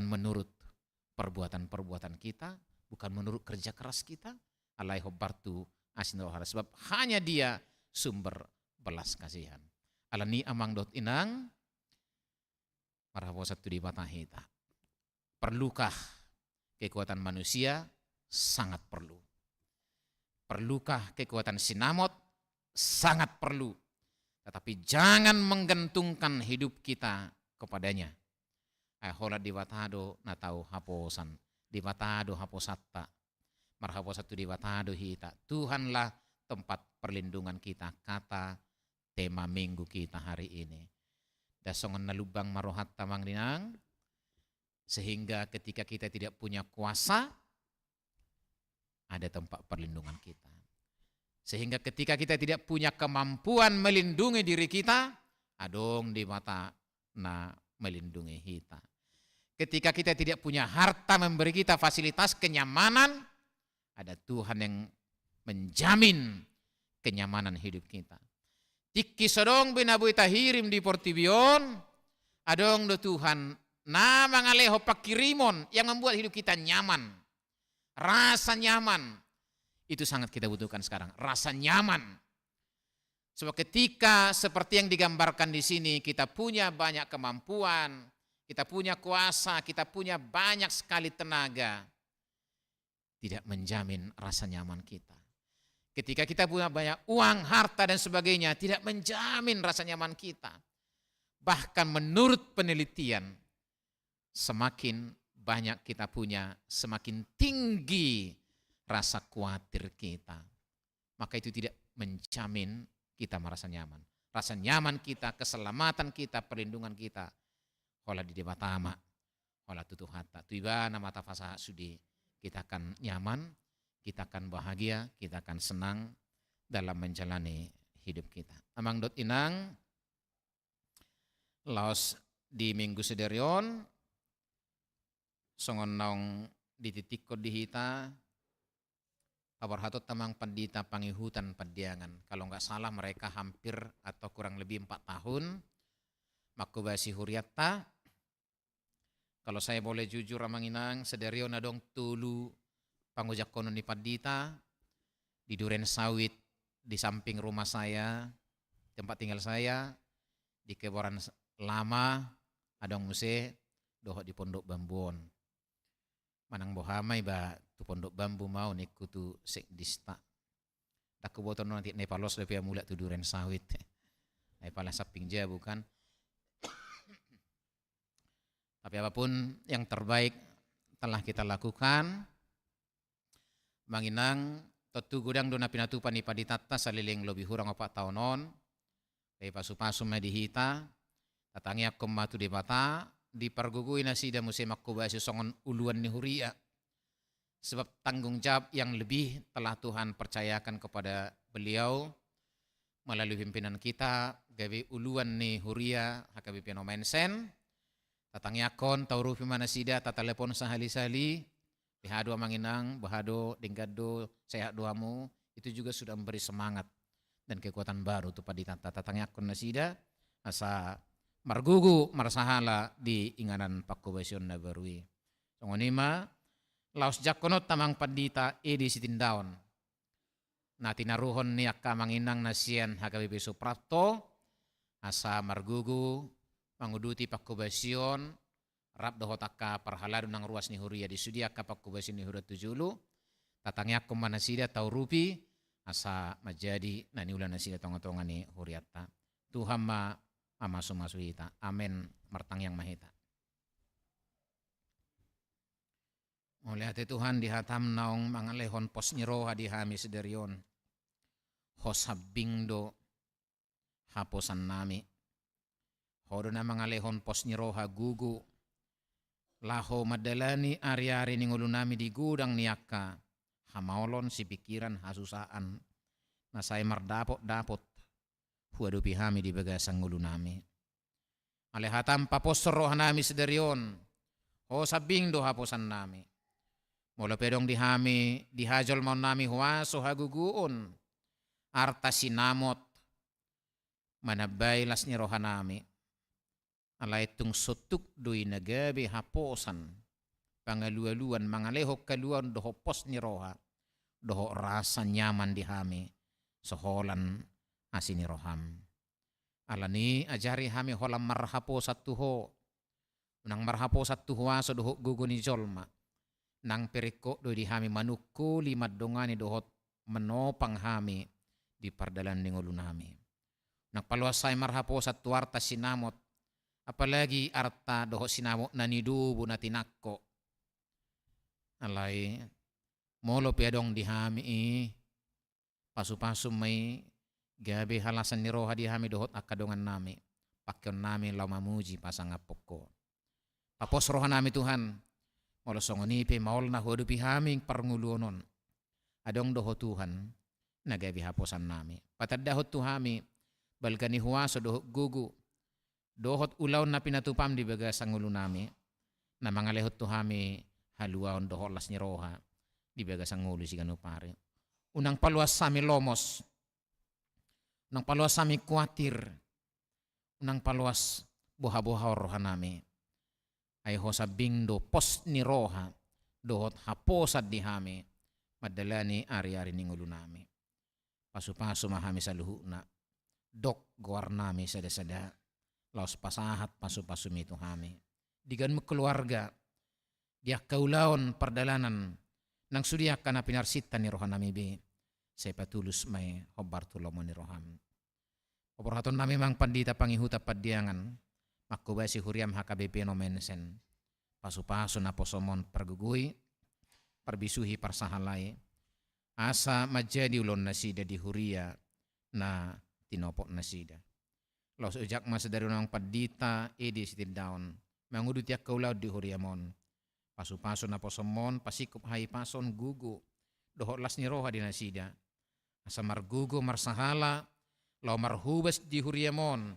menurut perbuatan-perbuatan kita, bukan menurut kerja keras kita. Alai hobartu asinrohara, sebab hanya dia sumber belas kasihan. Alani amang dot inang marhapo satu di batahita. Perlukah kekuatan manusia? Sangat perlu. Perlukah kekuatan sinamot? Sangat perlu. Tetapi jangan menggantungkan hidup kita kepadanya. Hola di watado na tahu haposan, di watado haposatta, marhaposatu di watado hita. Tuhanlah tempat perlindungan kita, kata tema minggu kita hari ini. Dasongan na lubang marohat tamang dinang, sehingga ketika kita tidak punya kuasa, ada tempat perlindungan kita. Sehingga ketika kita tidak punya kemampuan melindungi diri kita, adong di mata na melindungi kita. Ketika kita tidak punya harta memberi kita fasilitas kenyamanan, ada Tuhan yang menjamin kenyamanan hidup kita. Tiki sodong binabuy tahirim di portibion, adong do Tuhan na mangaleho pakirimon yang membuat hidup kita nyaman. Rasa nyaman. Itu sangat kita butuhkan sekarang, rasa nyaman. Sebab ketika seperti yang digambarkan di sini, kita punya banyak kemampuan, kita punya kuasa, kita punya banyak sekali tenaga, tidak menjamin rasa nyaman kita. Ketika kita punya banyak uang, harta dan sebagainya, tidak menjamin rasa nyaman kita. Bahkan menurut penelitian, semakin banyak kita punya, semakin tinggi rasa khawatir kita. Maka itu tidak menjamin kita merasa nyaman. Rasa nyaman kita, keselamatan kita, perlindungan kita. Hola di debatama, hola tutuh hatta. Tuiba nama tafasa sudi. Kita akan nyaman, kita akan bahagia, kita akan senang dalam menjalani hidup kita. Amang dot inang, laos di minggu sederion, songon naong dititikod di hita, Awarhatot tamang pandita pangihutan padiangan. Kalau nggak salah mereka hampir atau kurang lebih 4 tahun. Makubasi huriatta. Kalau saya boleh jujur Ramanginang, sederio nadong tulu pangujak konon di Padita, di Duren Sawit, di samping rumah saya, tempat tinggal saya, di Keboran Lama, adong muse, doho di Pondok Bambuon. Manang bohamay ba tu Pondok Bambu mau niku tu sekdista. Tak keboton nanti nepalos lebih mula tu Duren Sawit. Nepala saping ja bukan. Tapi apapun yang terbaik telah kita lakukan. Manginang totu gudang dona pinatupan ipaditata saliling lebih hurang 4 tahunon. Kay pasu-pasu madihita. Tatangi ako matu di bata. Di pargugui nasida musim aku bahasa songon uluan ni huria. Sebab tanggung jawab yang lebih telah Tuhan percayakan kepada beliau melalui pimpinan kita gawe uluan ni huria HKBP Nomensen. Tatangi akon taurufi manasida tata telepon sahali-sali Bahado Manginang, Bahado Dinggado sehat doamu itu juga sudah memberi semangat dan kekuatan baru tu paditata tatangi akon nasida asa margugu marsahala di inganan pakkubasion na barui. Songonima laos jakonot tamang pandita edi sitindaon. Na tinaruhon ni akka Manginang nasian HKBP Suprapto asa margugu manguduti pakkubasion rap dohot akka parhalado ng ruas ni huria di sudi akka pakkubasion ni huria tujulu tatangi akko manasida tau rupi asa majadi naniulan nasida tonga-tonga ni huriatta. Tuhan ma amasu-masu hita. Amen. Martang yang mahita. Oleh hati Tuhan dihatam naong mangalehon pos nyeroha dihami sederion. Hosabing do haposan nami. Hodo na mangalehon pos nyeroha gugu. Laho madalani ari-ari ningulu nami di gudang niaka. Hamaolon si pikiran hasusaan. Nasay mardapot-dapot. Huadupi hami di bagasang ngulu nami. Alehatam paposro hanami sederion. Ho sabing do haposan nami. Mula pedong dihami dihajol mau nami huaso haguguon. Arta sinamot. Manabay las ni rohanami. Alay tung sutuk dui nagabi haposan. Pangalualuan mangalehok kaluan doho pos ni roha. Doho rasa nyaman dihami. Soholan asini roham. Alani ajari hami holam marhapo satuho. Nang marhapo satuho aso doho guguni jolma. Nang periko do di hami manuku lima dongani dohot menopang hami di pardalan ningulu nami. Nagpaluasay marhapo sa tuwarta sinamot. Apalagi arta doho sinamot na nidubo na tinakko. Alay, molo piadong dihami pasu-pasu may gabi halasan ni roha dihami dohot akadongan nami. Pakyon nami law mamuji pasangapok ko. Tapos roha nami Tuhan. Molo songonipi maol na hudupi haming parnguluonon. Adong doho Tuhan nagabi haposan nami. Patadahot tuhami balgani huwaso dohot gugu. Dohot ulaw na pinatupam di baga sangulo nami. Na mga lehot tuhami haluaon dohot las ni roha. Di baga sangulo si ganupare. Unang paluas sami lomos. Unang paluas sami kuatir. Unang paluas buha-buha roha nami. Ay ho sa bingdo pos ni roha. Dohot haposad di hami. Madala ni ari-ari ni ngulo nami. Pasu-pasu mahami sa luhu na. Dok guar nami sada-sada. Laos pasahat pasu-pasu mito hami. Digan mo keluarga. Diak kaulaon pardalanan. Nang sudiak ka na pinarsita ni roha nami be. Saya patulus may hobar tulomo ni roham. Oporhaton nami mang pandita pangihuta padiangan. Makubay si huriam HKBP no mensen. Pasu-pasu na posomon pergugui. Perbisuhi parsahalay. Asa majadi ulon nasida di huria na tinopok nasida. Los ujak masa dari unang padita edi sitil daun. Mangudut yak kaulaw di huriamon. Pasu-pasu na posomon pasikup hai pason gugu. Dohot las ni roha di nasida. Asa margugu marsahala. Law marhubas di huriamon.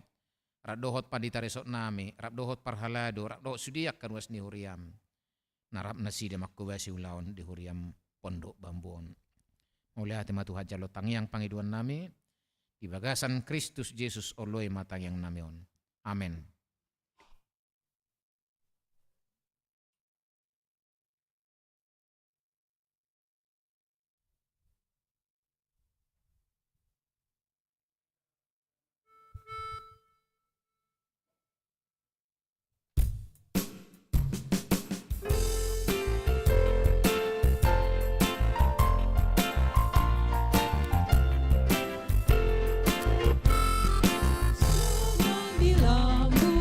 Rap dohot padita resot nami. Rap dohot parhalado. Rap dohot sudiak kanuas ni huriam. Narap nasida makubasi ulaon di huriam pondok bambuon. Mulai hati matu hajalo tangiang pangiduan nami. Di bagasan Kristus Yesus oloy matangyang namion. Amen. Di lambung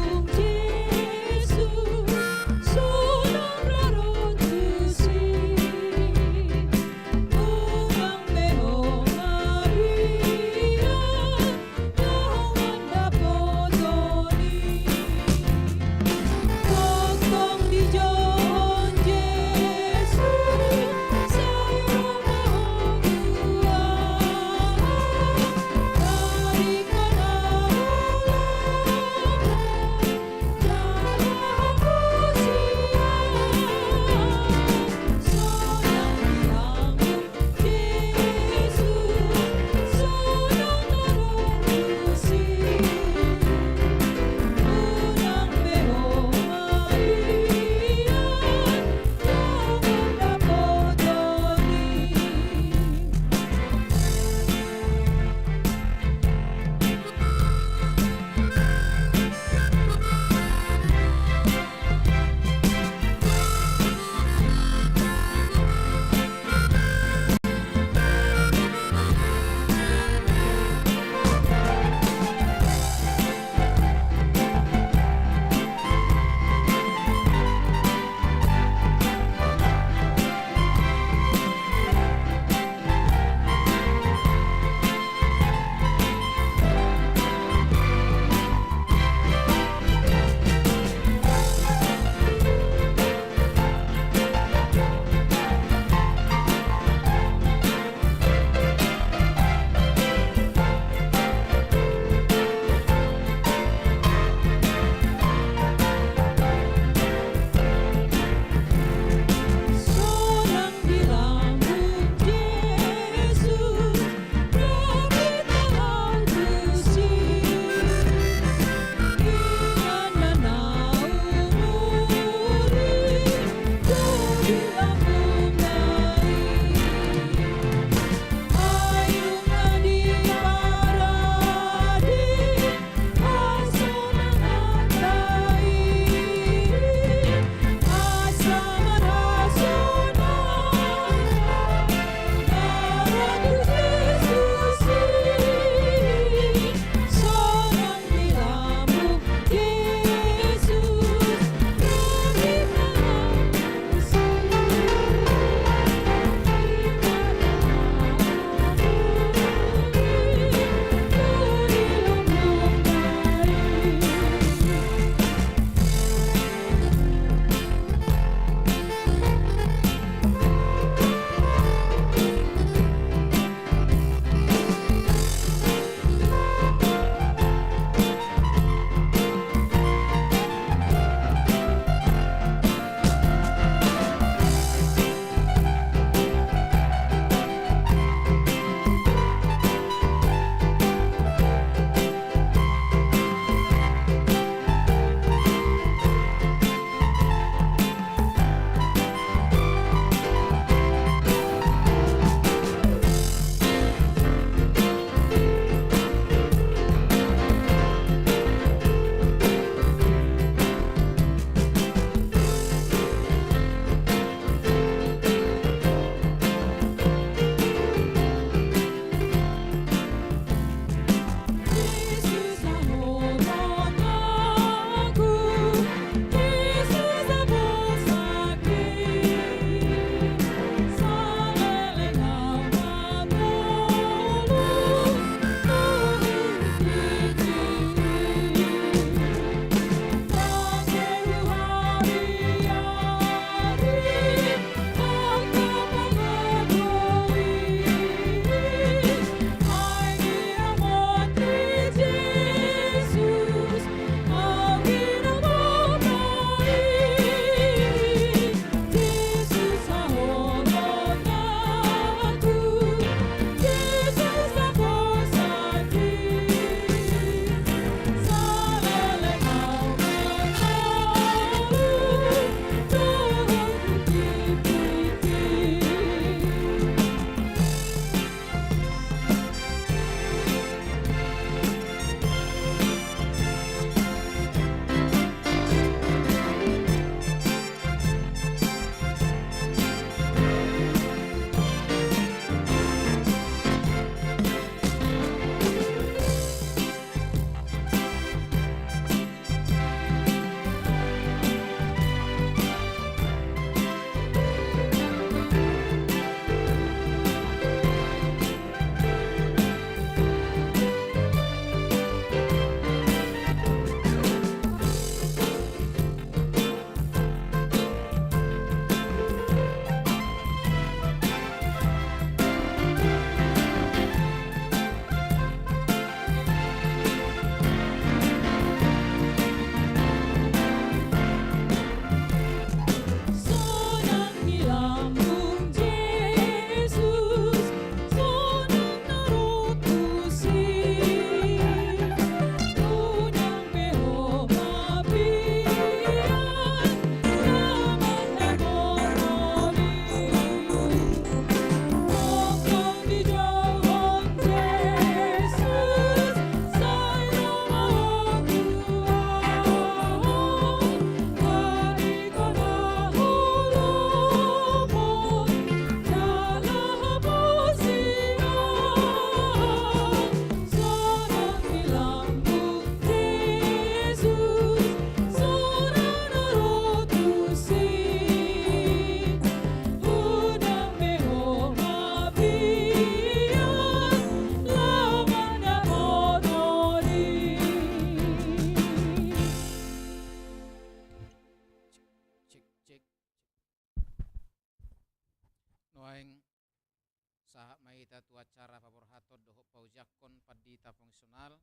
Saha mahita tu acara paborhatot doho paujakon padita fungsional.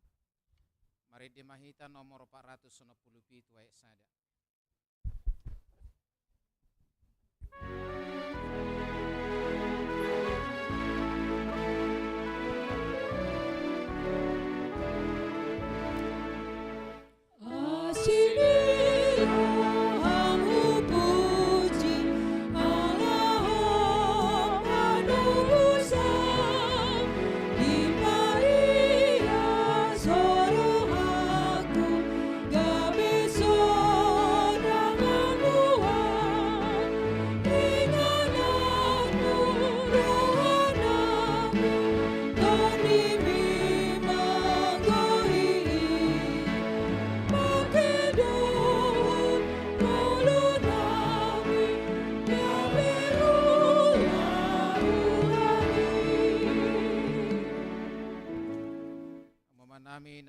Mari di mahita nomor 490 pi tuai sada.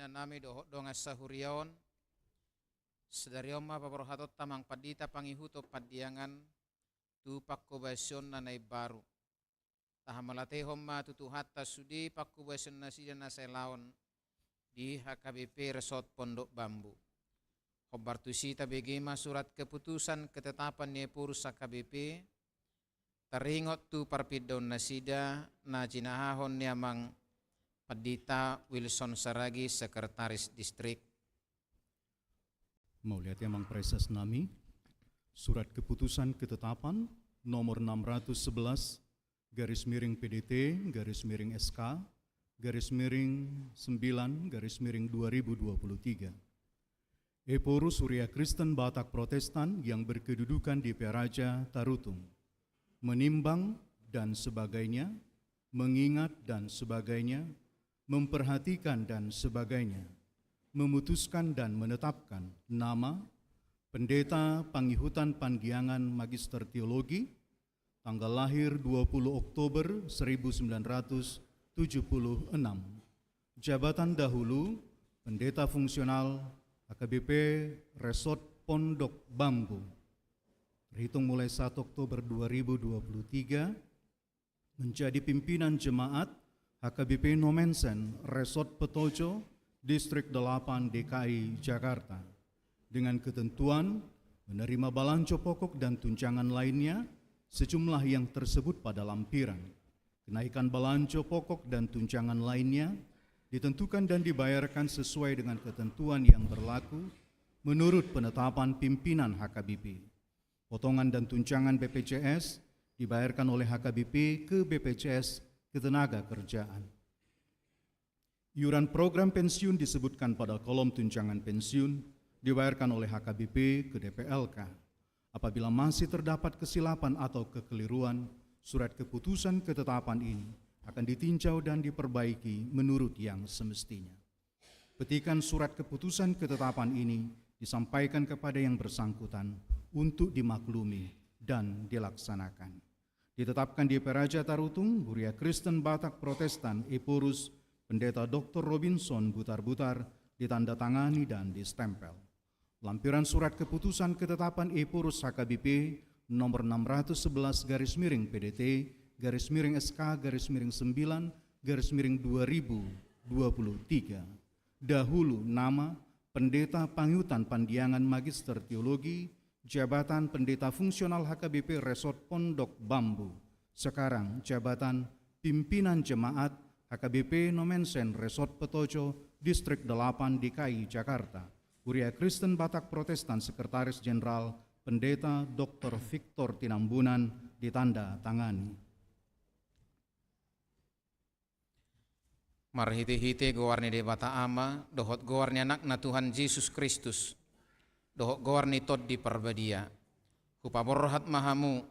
Nami doho donga sahurion sedarioma paborhatot tamang padita pangihuto padiangan tu pakkobasion nanai baru tahamalate homma tutu hatta sudi pakkobasion nasida naselaon di HKBP Resort Pondok Bambu. Khobar tusita begema surat keputusan ketetapan Nyepurus HKBP teringot tu parpidon nasida na jinahahon niamang Padita Wilson Saragi, Sekretaris Distrik. Maulihat Yamang Presas Nami, Surat Keputusan Ketetapan nomor 611 garis miring PDT garis miring SK garis miring 9 garis miring 2023. Eporus Surya Kristen Batak Protestan yang berkedudukan di Peraja Tarutung, menimbang dan sebagainya, mengingat dan sebagainya, memperhatikan dan sebagainya, memutuskan dan menetapkan nama Pendeta Pangihutan Pandiangan Magister Teologi, tanggal lahir 20 Oktober 1976, jabatan dahulu Pendeta Fungsional HKBP Resort Pondok Bambu, terhitung mulai 1 Oktober 2023, menjadi pimpinan jemaat HKBP Nomensen Resort Petojo, Distrik 8 DKI Jakarta, dengan ketentuan menerima balanco pokok dan tunjangan lainnya sejumlah yang tersebut pada lampiran. Kenaikan balanco pokok dan tunjangan lainnya ditentukan dan dibayarkan sesuai dengan ketentuan yang berlaku menurut penetapan pimpinan HKBP. Potongan dan tunjangan BPJS dibayarkan oleh HKBP ke BPJS Ketenaga Kerjaan. Iuran program pensiun disebutkan pada kolom tunjangan pensiun dibayarkan oleh HKBP ke DPLK. Apabila masih terdapat kesilapan atau kekeliruan, surat keputusan ketetapan ini akan ditinjau dan diperbaiki menurut yang semestinya. Petikan surat keputusan ketetapan ini disampaikan kepada yang bersangkutan untuk dimaklumi dan dilaksanakan. Ditetapkan di Peraja Tarutung, Surya Kristen Batak Protestan Eporus, Pendeta Dr. Robinson Butar-Butar, ditandatangani dan distempel. Lampiran surat keputusan ketetapan Eporus HKBP nomor 611 garis miring PDT garis miring SK garis miring 9 garis miring 2023. Dahulu nama Pendeta Pangihutan Pandiangan Magister Teologi, jabatan Pendeta Fungsional HKBP Resort Pondok Bambu. Sekarang jabatan Pimpinan Jemaat HKBP Nomensen Resort Petojo, Distrik 8 DKI Jakarta. Surya Kristen Batak Protestan Sekretaris Jenderal Pendeta Dr. Victor Tinambunan, ditanda tangani. Marhiti-hiti gowarni debata ama, dohot gowarni anak na Tuhan Yesus Kristus, dohot gowarni tod di perbadia, hupaborhat mahamu,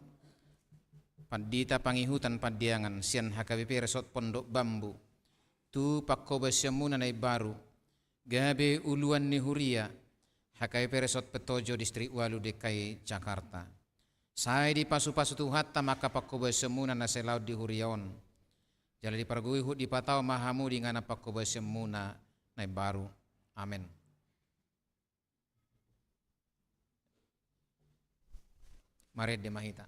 Pandita Pangihutan Padiangan, sian HKBP Resort Pondok Bambu, tu pakkobasyamu nanay baru, gabe uluan ni huria, HKBP Resort Petojo Distrik 8 DKI Jakarta. Saya di pasu-pasu tuhatta maka pakkobasyamu nanay laut di huriaon. Jala di pargui hut di patau mahamu di ngana pakkobasyamu nanay baru. Amin. Mari demahita.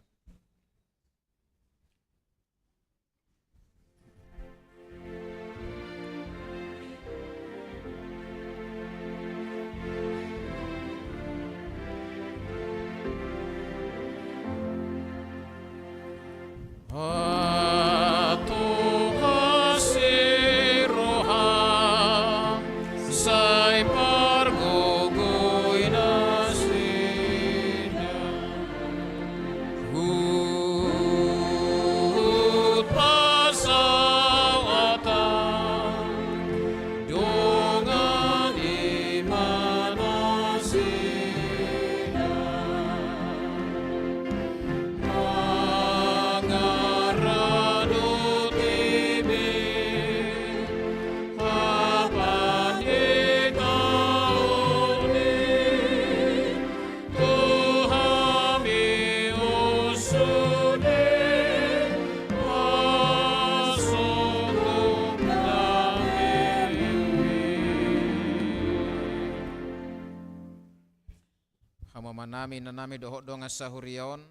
Hama manami nanami dohok donga sahurion.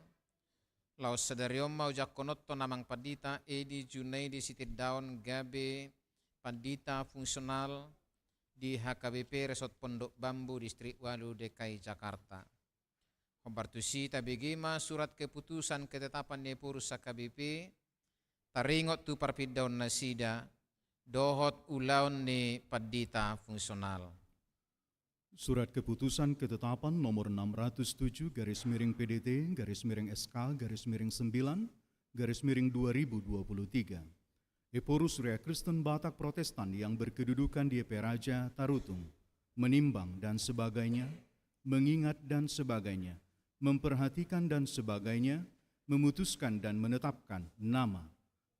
Laos sadariom mau jakonotto namang padita Edi Junaidi Sitid Daun Gabe Padita fungsional di HKBP Resort Pondok Bambu Distrik Walu DKI Jakarta. Kompartusi tabegima surat keputusan ketetapan Nepurus HKBP taringot tu parpidaun nasida dohot ulaun ni padita fungsional. Surat keputusan ketetapan nomor 607 /PDT /SK /9 /2023. Eporus Surya Kristen Batak Protestan yang berkedudukan di Peraja Tarutung, menimbang dan sebagainya, mengingat dan sebagainya, memperhatikan dan sebagainya, memutuskan dan menetapkan nama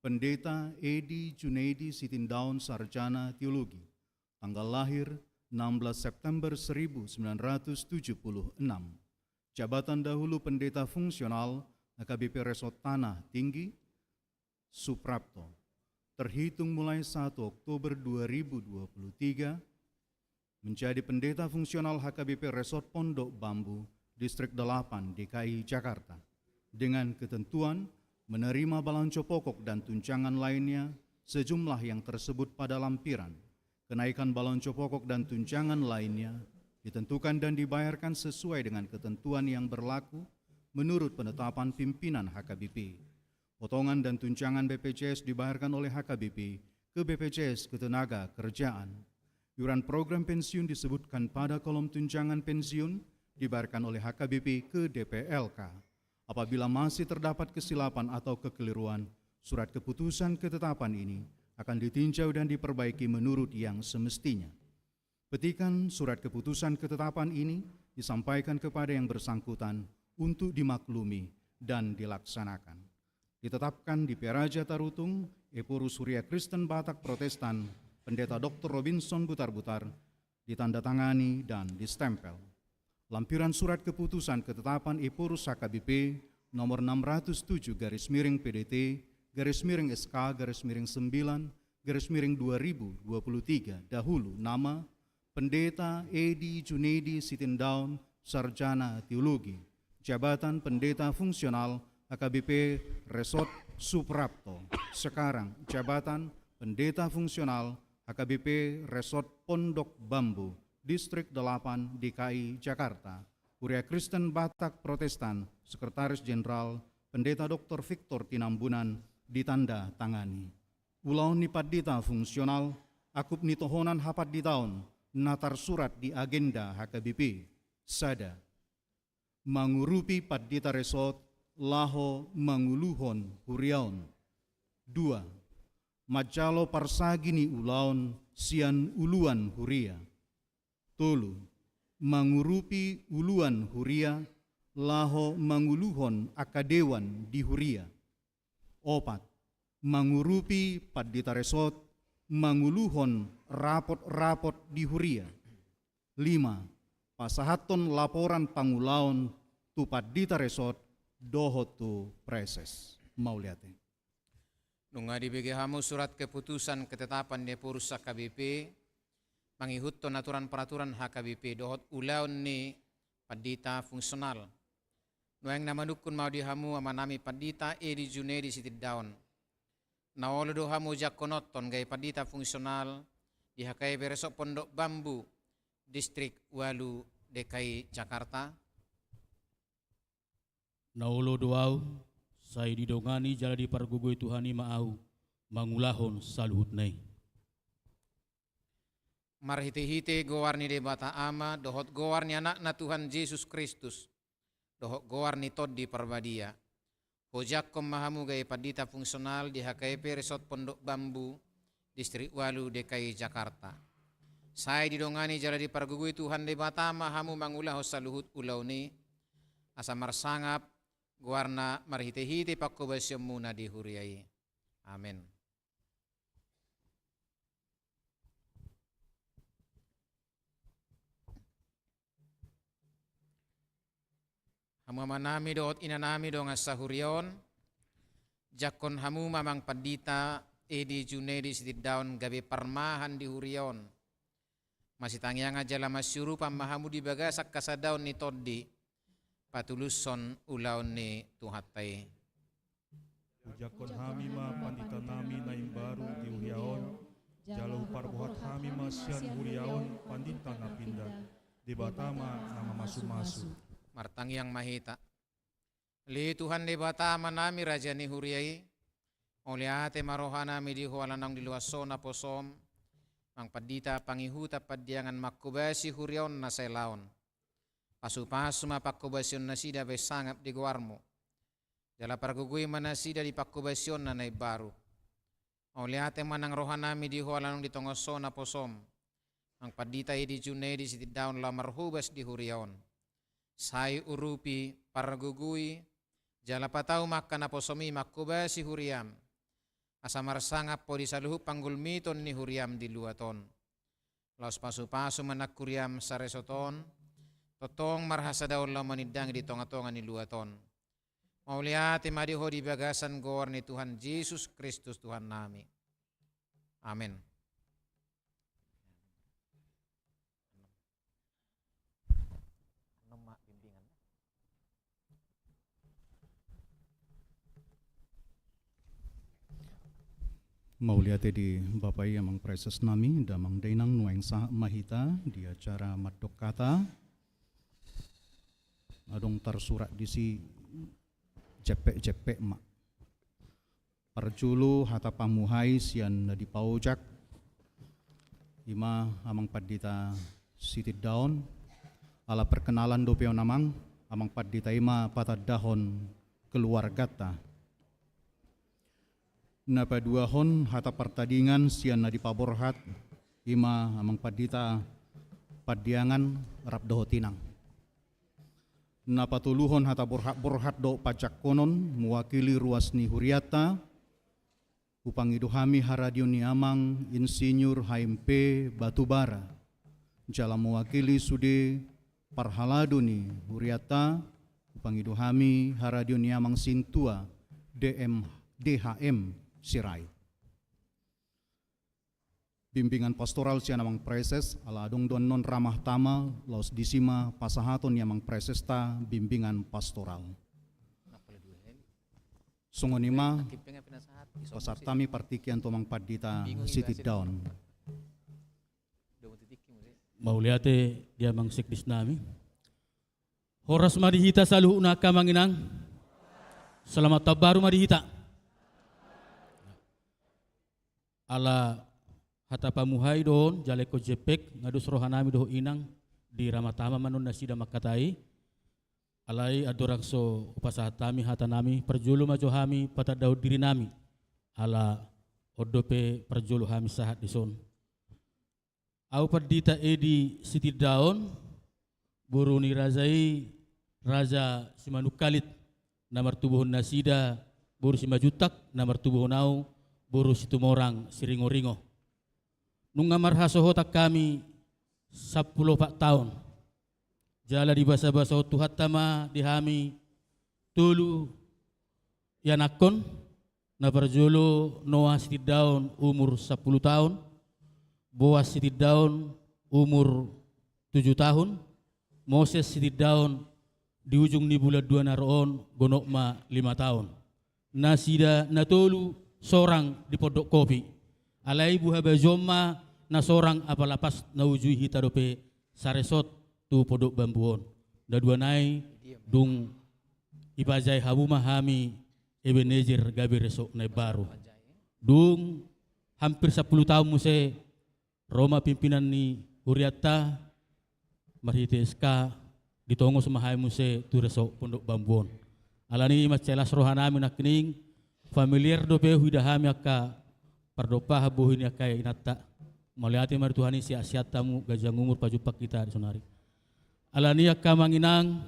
Pendeta Edi Junaidi Sitindaun Sarjana Teologi, tanggal lahir 16 September 1976, jabatan dahulu Pendeta Fungsional HKBP Resort Tanah Tinggi, Suprapto, terhitung mulai 1 Oktober 2023, menjadi Pendeta Fungsional HKBP Resort Pondok Bambu, Distrik 8 DKI Jakarta, dengan ketentuan menerima balanco pokok dan tunjangan lainnya sejumlah yang tersebut pada lampiran. Kenaikan balanco pokok dan tunjangan lainnya ditentukan dan dibayarkan sesuai dengan ketentuan yang berlaku menurut penetapan pimpinan HKBP. Potongan dan tunjangan BPJS dibayarkan oleh HKBP ke BPJS Ketenaga Kerjaan. Iuran program pensiun disebutkan pada kolom tunjangan pensiun dibayarkan oleh HKBP ke DPLK. Apabila masih terdapat kesilapan atau kekeliruan, surat keputusan ketetapan ini akan ditinjau dan diperbaiki menurut yang semestinya. Petikan surat keputusan ketetapan ini disampaikan kepada yang bersangkutan untuk dimaklumi dan dilaksanakan. Ditetapkan di Peraja Tarutung, Eporus Surya Kristen Batak Protestan, Pendeta Dr. Robinson Butar-Butar, ditandatangani dan distempel. Lampiran surat keputusan ketetapan Eporus HKBP nomor 607 /PDT /SK /9 /2023 dahulu nama Pendeta Edi Junaidi Sitindaun Sarjana Teologi, jabatan Pendeta Fungsional HKBP Resort Suprapto, sekarang jabatan Pendeta Fungsional HKBP Resort Pondok Bambu, Distrik 8 DKI Jakarta. Surya Kristen Batak Protestan, Sekretaris Jenderal Pendeta Dr. Victor Tinambunan, ditanda tangani. Ulaun ni padita fungsional, akup ni tohonan hapat di tahun, natar surat di agenda HKBP, sada. Mangurupi padita resort, laho manguluhon huriaun. 2. Majalo parsagini ulaun, sian uluan huria. Tolu. Mangurupi uluan huria, laho manguluhon akadewan di huria. 4. Mangurupi padita resort, manguluhon rapot-rapot di huria. 5. Pasahaton laporan pangulaon tu padita resort, dohot tu preses. Mauliate. Nunga dibagi hamu surat keputusan ketetapan Nepurus HKBP, mangihutton aturan peraturan HKBP dohot ulaun ni padita fungsional. Nuang nama dukun mau dihamu amanami padita Edi Junaidi Sitid Daun. Nawolo dohamu jakonotton gay padita fungsional di HKBP Resort Pondok Bambu, Distrik Walu DKI Jakarta. Naulo doau, saya didongani jala di pargugoi Tuhani maau, mangulahon saluhut nai. Marhite-hite gowarni debata ama, dohot gowarni anak na Tuhan Yesus Kristus, dohot gowarni tod di perbadia. Hojak mahamu gay padita fungsional di HKBP Resort Pondok Bambu, Distrik Walu DKI Jakarta. Saya didongani jala di pargugoi Tuhan debata mahamu mangulah saluhut ulauni, asa marsangap, guarna marhite-hite pakkobasyam muna di huriai. Amin. Hamu manami doot inanami do ngasahurion, jakon hamu mamang padita Edi Junaidi Sitid Daun gabe parmahan di hurion. Masih tangyang aja lama syuru pamahamu di bagasak kasadaun ni toddi, patuluson ulaon ni tuhatay. Ujakon hami ma pandita nami na imbaru di uhiaon, jalau parbuhat hami ma sian huriaon pandita na pinda, di batama nama masu-masu. Martang yang mahita. Li Tuhan di batama nami raja ni huriai, oleh ate marohana mi di hualanang di luasona posom, mang padita pangihuta padiangan makubasi huriaon na selaon. Pasu-pasu ma pakubasion na sida besangap di guarmo. Jala pargugui manasida di pakubasion na nay baru. Oleh ate manang rohanami di hualanong di tongosona posom. Ang padita di junay di siti daun la marhubas di huriaon. Say urupi pargugui. Jala patau maka na posomi makubasi huriam. Asa marsangap po di saluhu panggulmiton ni huriam di luaton. Laos pasu-pasu manak kuriam sa resoton. Totong marhasa daw la manidang di tonga-tonga ni luaton. Mauliati madiho di bagasan gor ni Tuhan Yesus Kristus Tuhan nami. Amin. Mauliate di Bapai amang preses nami damang dainang nueng sa mahita di acara madok kata adong tersurat di si cepek-cepek mak parjulu hata pamuhai sian di paujak ima amang padita sitid daun ala perkenalan dopeo namang amang padita ima patad dahon keluargata napa dua hon hata pertandingan sian di paborhat ima amang padita padiangan rap dohotinang napatuluhon hata borhat do pajak konon mewakili ruas ni huriata upang iduhami haradio ni amang insinyur HMP Batubara jala mewakili sude parhaladu ni huriata upang iduhami haradio ni amang sintua DHM Sirai. Bimbingan pastoral siya namang preses ala adong don non ramah tama laos disima pasahaton yamang preses ta bimbingan pastoral. Sungonima pasartami partikian tomang padita sitid daun. Mauliate dia mang sekdis nami. Horas madihita sa luhuna ka manginang. Selamat tabaru madihita. Ala hata pamuhay doon, jale ko jepek, ngadus rohanami doon inang, di ramatama manon na sida makatai. Alay adorang so upasahatami hata nami, perjulu majohami patadaw diri nami. Ala odope perjulu hami sahat di son. Au perdita edi siti daon, buru ni razai, raja simanukalit, namar tubuhon na sida, buru simajutak, namar tubuhon au, buru situmorang siringo-ringo. Nung amarhasohotak kami 10 tahun. Jala di basa-basa tuhat tama dihami tulu yanakon na perjolo Noah siti daun umur 10 tahun. Boas siti daun umur 7 tahun. Moses siti daun di ujung ni bulan 2 naroon gonok ma 5 tahun. Nasida natolu sorang di podok kopi. Alai buha bajoma na sorang apalapas na ujui hita dope saresot tu podok bambuon. Da dua nai dung ibajai habu mahami Ebenezer gabi resok na baru. Dung hampir 10 tahun muse Roma pimpinan ni Huriata marhite SK ditongo semahai muse tu resok pondok bambuon. Alani macelas rohanami nakning familiar dope huidahami akka pardopa habuhin akai inata. Maliati mari Tuhani siat-siat tamu gajang umur pajupak kita di sonari. Alania kamanginang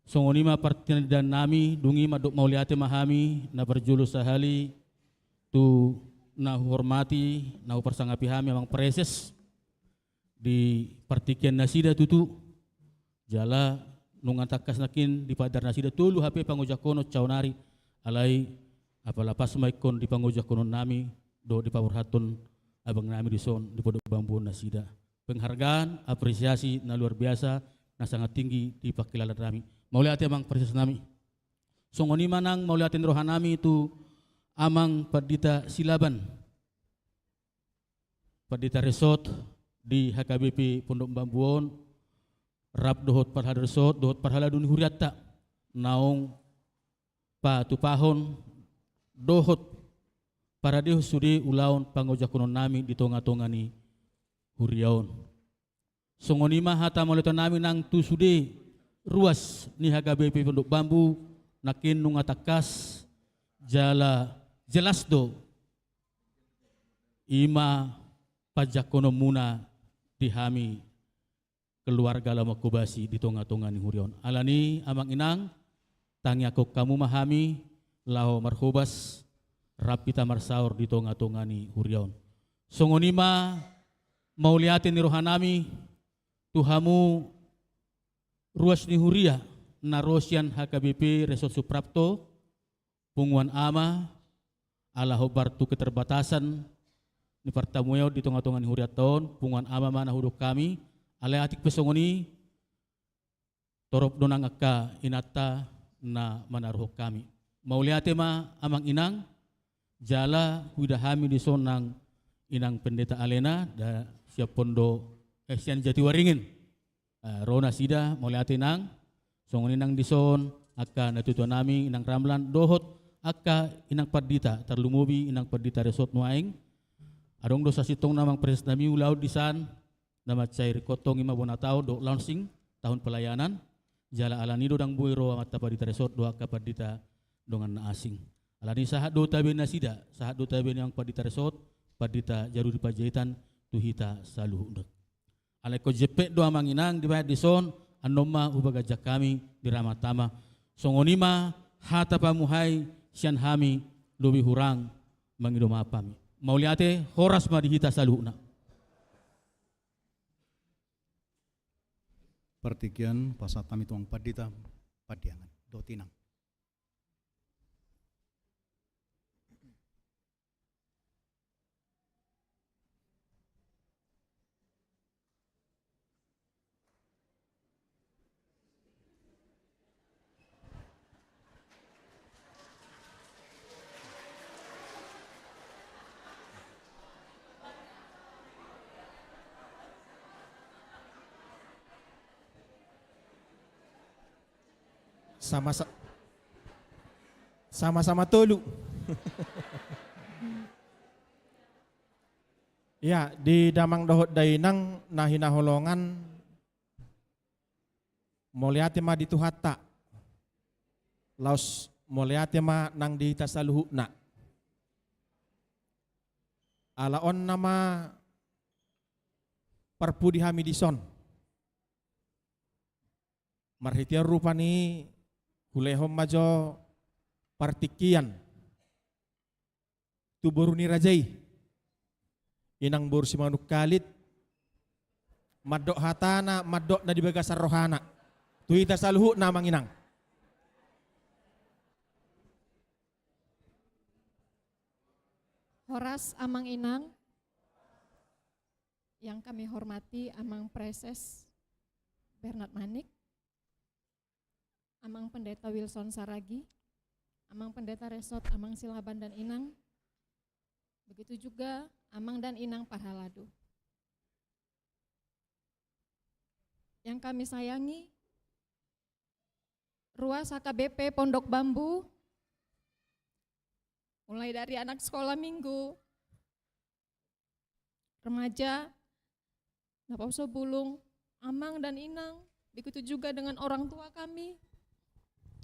songonima partian dan nami dungi madok mauliate mahami na berjulu sahali tu na hormati na persangapi hami amang preses di partikian nasida tutu jala nungantakas nakin di padar nasida tulu HP pangujakono caunari alai apalapas maikon di pangujakono nami do di pawurhatun abang nami di son di podok bambu nasida. Penghargaan, apresiasi na luar biasa na sangat tinggi di pakilala nami. Mauliati amang proses nami. Songoni manang mauliatin rohanami itu amang Perdita Silaban, Perdita Resort di HKBP Pondok Bambuon, rap dohot parhala resort, dohot parhala duni huriata, naong pa tupahon, dohot para deho sudi ulaon pangojakunon nami di tonga-tonga ni huriaon. Songonima hata mauliatin nami nang tu sudi ruas ni HKBP Pondok Bambu, nakin nung atakas jala jelas do ima pajak kono muna dihami keluarga lama kubasi di tonga-tonga ni hurion. Alani amang inang tangi ako kamu mahami lao marhubas rapita marsaur di tonga-tonga ni hurion. Songonima mauliatin ni rohanami tuhamu ruas ni huria na Rosyan HKBP Resort Suprapto, punguan ama, ala hobar tu keterbatasan ni partamuyo di tonga-tonga ni huriat taon, punguan ama mana huduk kami, ala atik pesongoni, torop donang akka inata na manaruhok kami. Mauliate ma amang inang, jala widahami di sonang inang pendeta Alena, da siap pondo Esian Jatiwaringin, Rona Sida, mauliate nang, songoni nang dison akka natutuan nami inang ramlan dohot akka inang Perdita terlumubi inang Perdita Resort nuaing adong dosa sitong namang pres nami ulaw disan nama cair kotong 5 bonatao do launching tahun pelayanan jala alanido dang buiro amat Perdita Resort do akka Perdita dongan na asing alani sahat do tabe nasida sahat do tabe yang Perdita Resort Perdita Jarudi Pajahitan tuhita saluh undak alai ko jepek do amang inang dibayar dison anoma ubagajak kami di Ramatama. Songonima hata pamuhay siyan hami lubi hurang mangidumapami. Mauliate horas madihita saluhna. Pertikian pasatami tuang Perdita Padiangan. Dotinang. Sama-sama tolu. Ya, di damang dohot dainang nahina holongan moliate ma dituhata. Laos moliate ma nang dihita saluhuna. Alaon nama perpudi hamidison. Marhitian rupani hulehom majo partikian tuburuni rajai inang bursi manuk kalit madok hatana madok na di bagasar rohana tuita saluhu namang inang Horas amang inang yang kami hormati amang preses Bernard Manik, amang pendeta Wilson Saragi, amang pendeta Resort Amang Silaban dan Inang, begitu juga amang dan inang Parhaladu. Yang kami sayangi, ruas HKBP Pondok Bambu, mulai dari anak sekolah minggu, remaja, Napauso Bulung, amang dan inang, begitu juga dengan orang tua kami,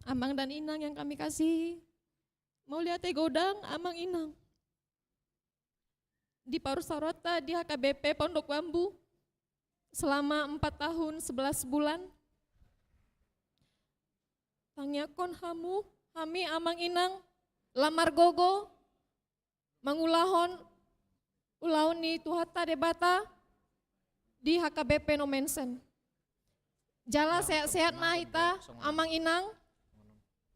amang dan inang yang kami kasihi. Mauliate Godang, amang inang. Di Parusarota di HKBP Pondok Bambu selama 4 tahun 11 bulan. Tangyakon hamu, hami amang inang, lamar gogo, mangulahon, ulaon ni tuhata debata di HKBP no mensen. Jala sehat-sehat mahita, amang inang,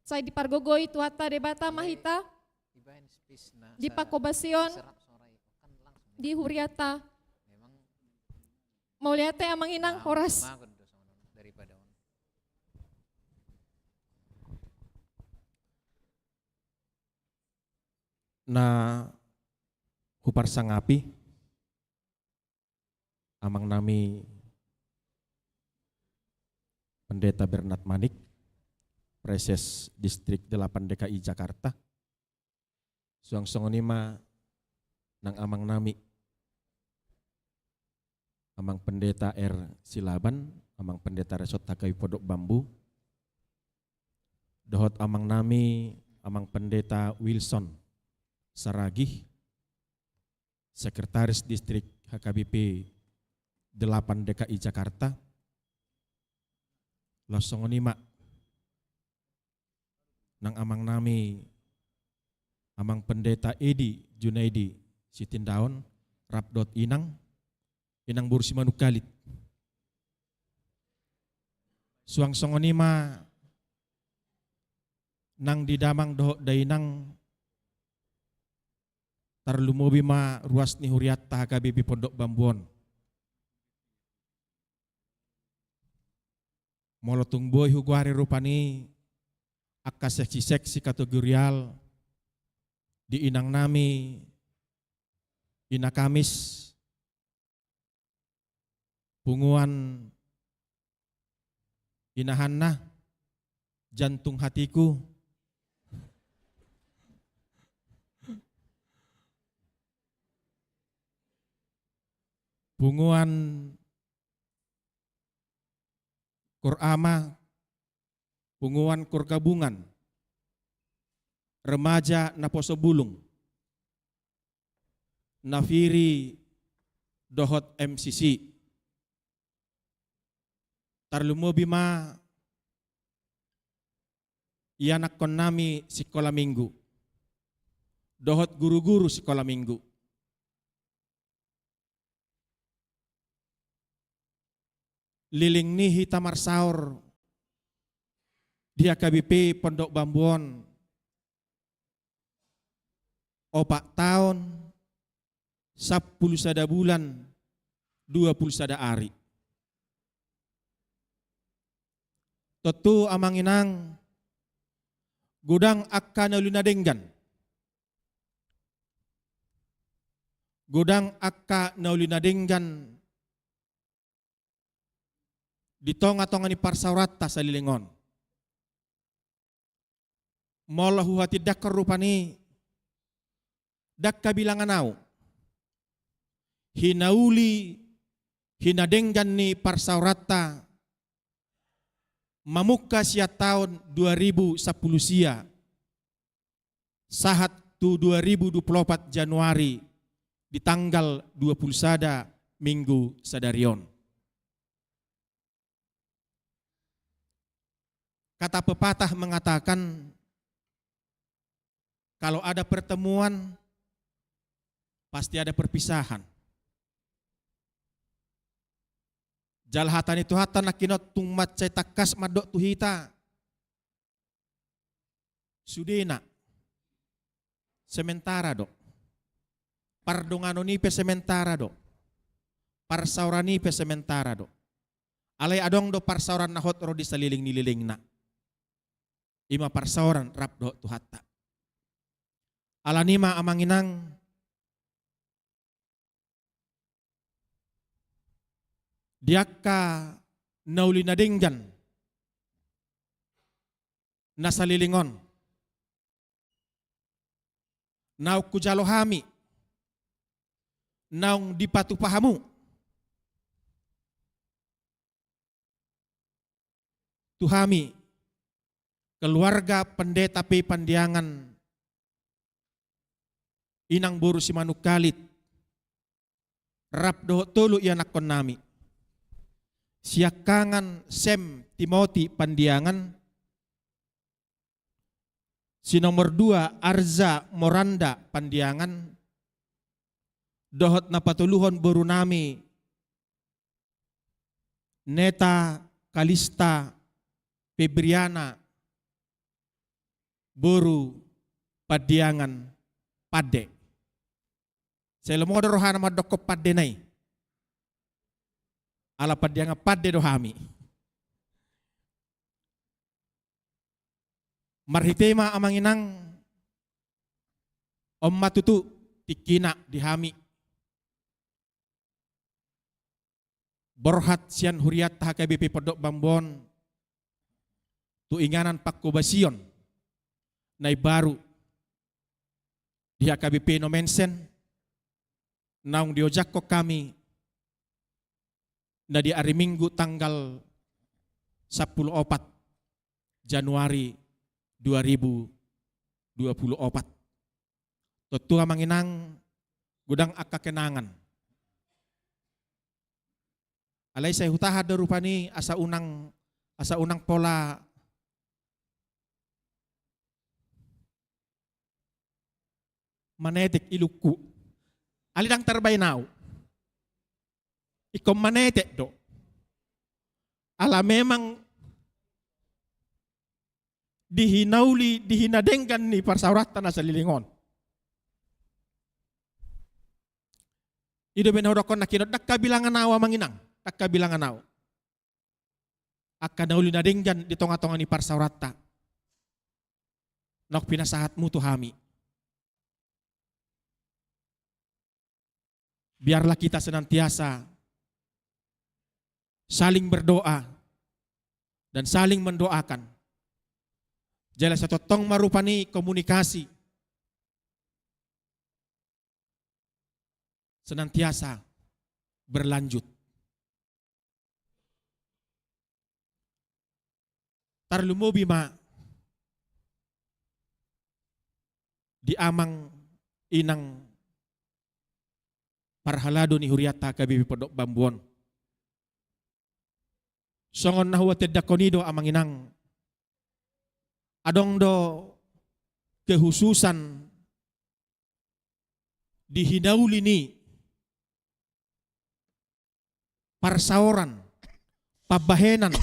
saya di Pargogoi tuhata debata mahita, di Pakobasion, di Huriata. Mauliate amang inang horas. na hupar sangapi amang nami Pendeta Bernard Manik, Preses Distrik 8 DKI Jakarta. Suang-songonima nang amang nami amang Pendeta R. Silaban, amang Pendeta Resot Takai Podok Bambu. Dohot amang nami amang Pendeta Wilson Saragih, Sekretaris Distrik HKBP 8 DKI Jakarta. Losongonima nang amang nami amang Pendeta Edi Junaidi Sitindaon Rapdot Inang Bursi Manukalit. Suang songonima nang didamang doho dainang tarlumobi ma ruas ni huriat HKBP Pondok Bambuon. Molotung boy huguari rupani akka seksi-seksi kategorial di inang nami ina Kamis punguan ina Hanna jantung hatiku punguan Kur'ama, punguan Kurkabungan, remaja Naposo Bulung, Nafiri Dohot MCC, Tarlumobima Ianak Konami Sekolah Minggu, Dohot guru-guru Sekolah Minggu. Liling nihi tamar saur di HKBP Pondok Bambuon 4 tahun 10 sada bulan 20 sada hari. Tentu amang inang gudang akka naulunadenggan. Gudang akka naulunadenggan di tonga-tonga ni parsaurata sa lilingon. Molahu hati dakar rupani dakka bilangan au. Hinauli hinadenggan ni parsaurata mamuka sia tahun 2010 sia. Sahat tu 2024 Januari di tanggal 20 sada Minggu sadarion. Kata pepatah mengatakan kalau ada pertemuan pasti ada perpisahan. Jalhatan itu hatan nakinot tungmat cai takas madok tuhita. Sudena sementara dok. Pardongano nipe sementara dok. Parsaurani pe sementara dok. Alay adong do parsauran nahot ro di saliling nililing na. Ima parsauran rap do tuhatta. Alanima amanginang diakka nauli nadinggan nasalilingon nauk kujalohami naung dipatupahamu tuhami keluarga pendeta P. Pandiangan inang boru si Manukalit rap doho tolu ianak konami siakangan Sem Timothy Pandiangan si nomor 2 Arza Moranda Pandiangan dohot napatuluhon boru nami Neta Kalista Febriana boru Padiangan Pade. Saya lemo rohana madoko Pade nai. Ala Padiangan Pade dohami. Marhitema amanginang Omma tutu tikina dihami. Borhat sian huriat HKBP Pondok Bambon. Tu inganan Pakkobasion. Nai baru. Di HKBP no mensen. Naung diojak ko kami. Na di hari Minggu tanggal 14 Januari 2024. Tutua manginang gudang akka kenangan. Alay saya hutahad rupani asa unang pola manetik iluku. Alidang terbainaw. Ikom manetik do. Ala memang dihinadengkan ni parsauratan na sa lilingon. Ido benhodokon na kinot, nagkabilangan nawa manginang, nagkabilangan nawa. Akka nauli nadenggan di tonga-tonga ni parsaurata. Nok pinasahat mo tuhami. Biarlah kita senantiasa saling berdoa dan saling mendoakan. Jala satu tong marupani komunikasi senantiasa berlanjut. Tarlumubi ma di amang inang parhalado ni huriata HKBP Pondok Bambuon. Songon na huwa teddakonido amang inang adong do kehususan dihinauli ni parsaoran, pabahenan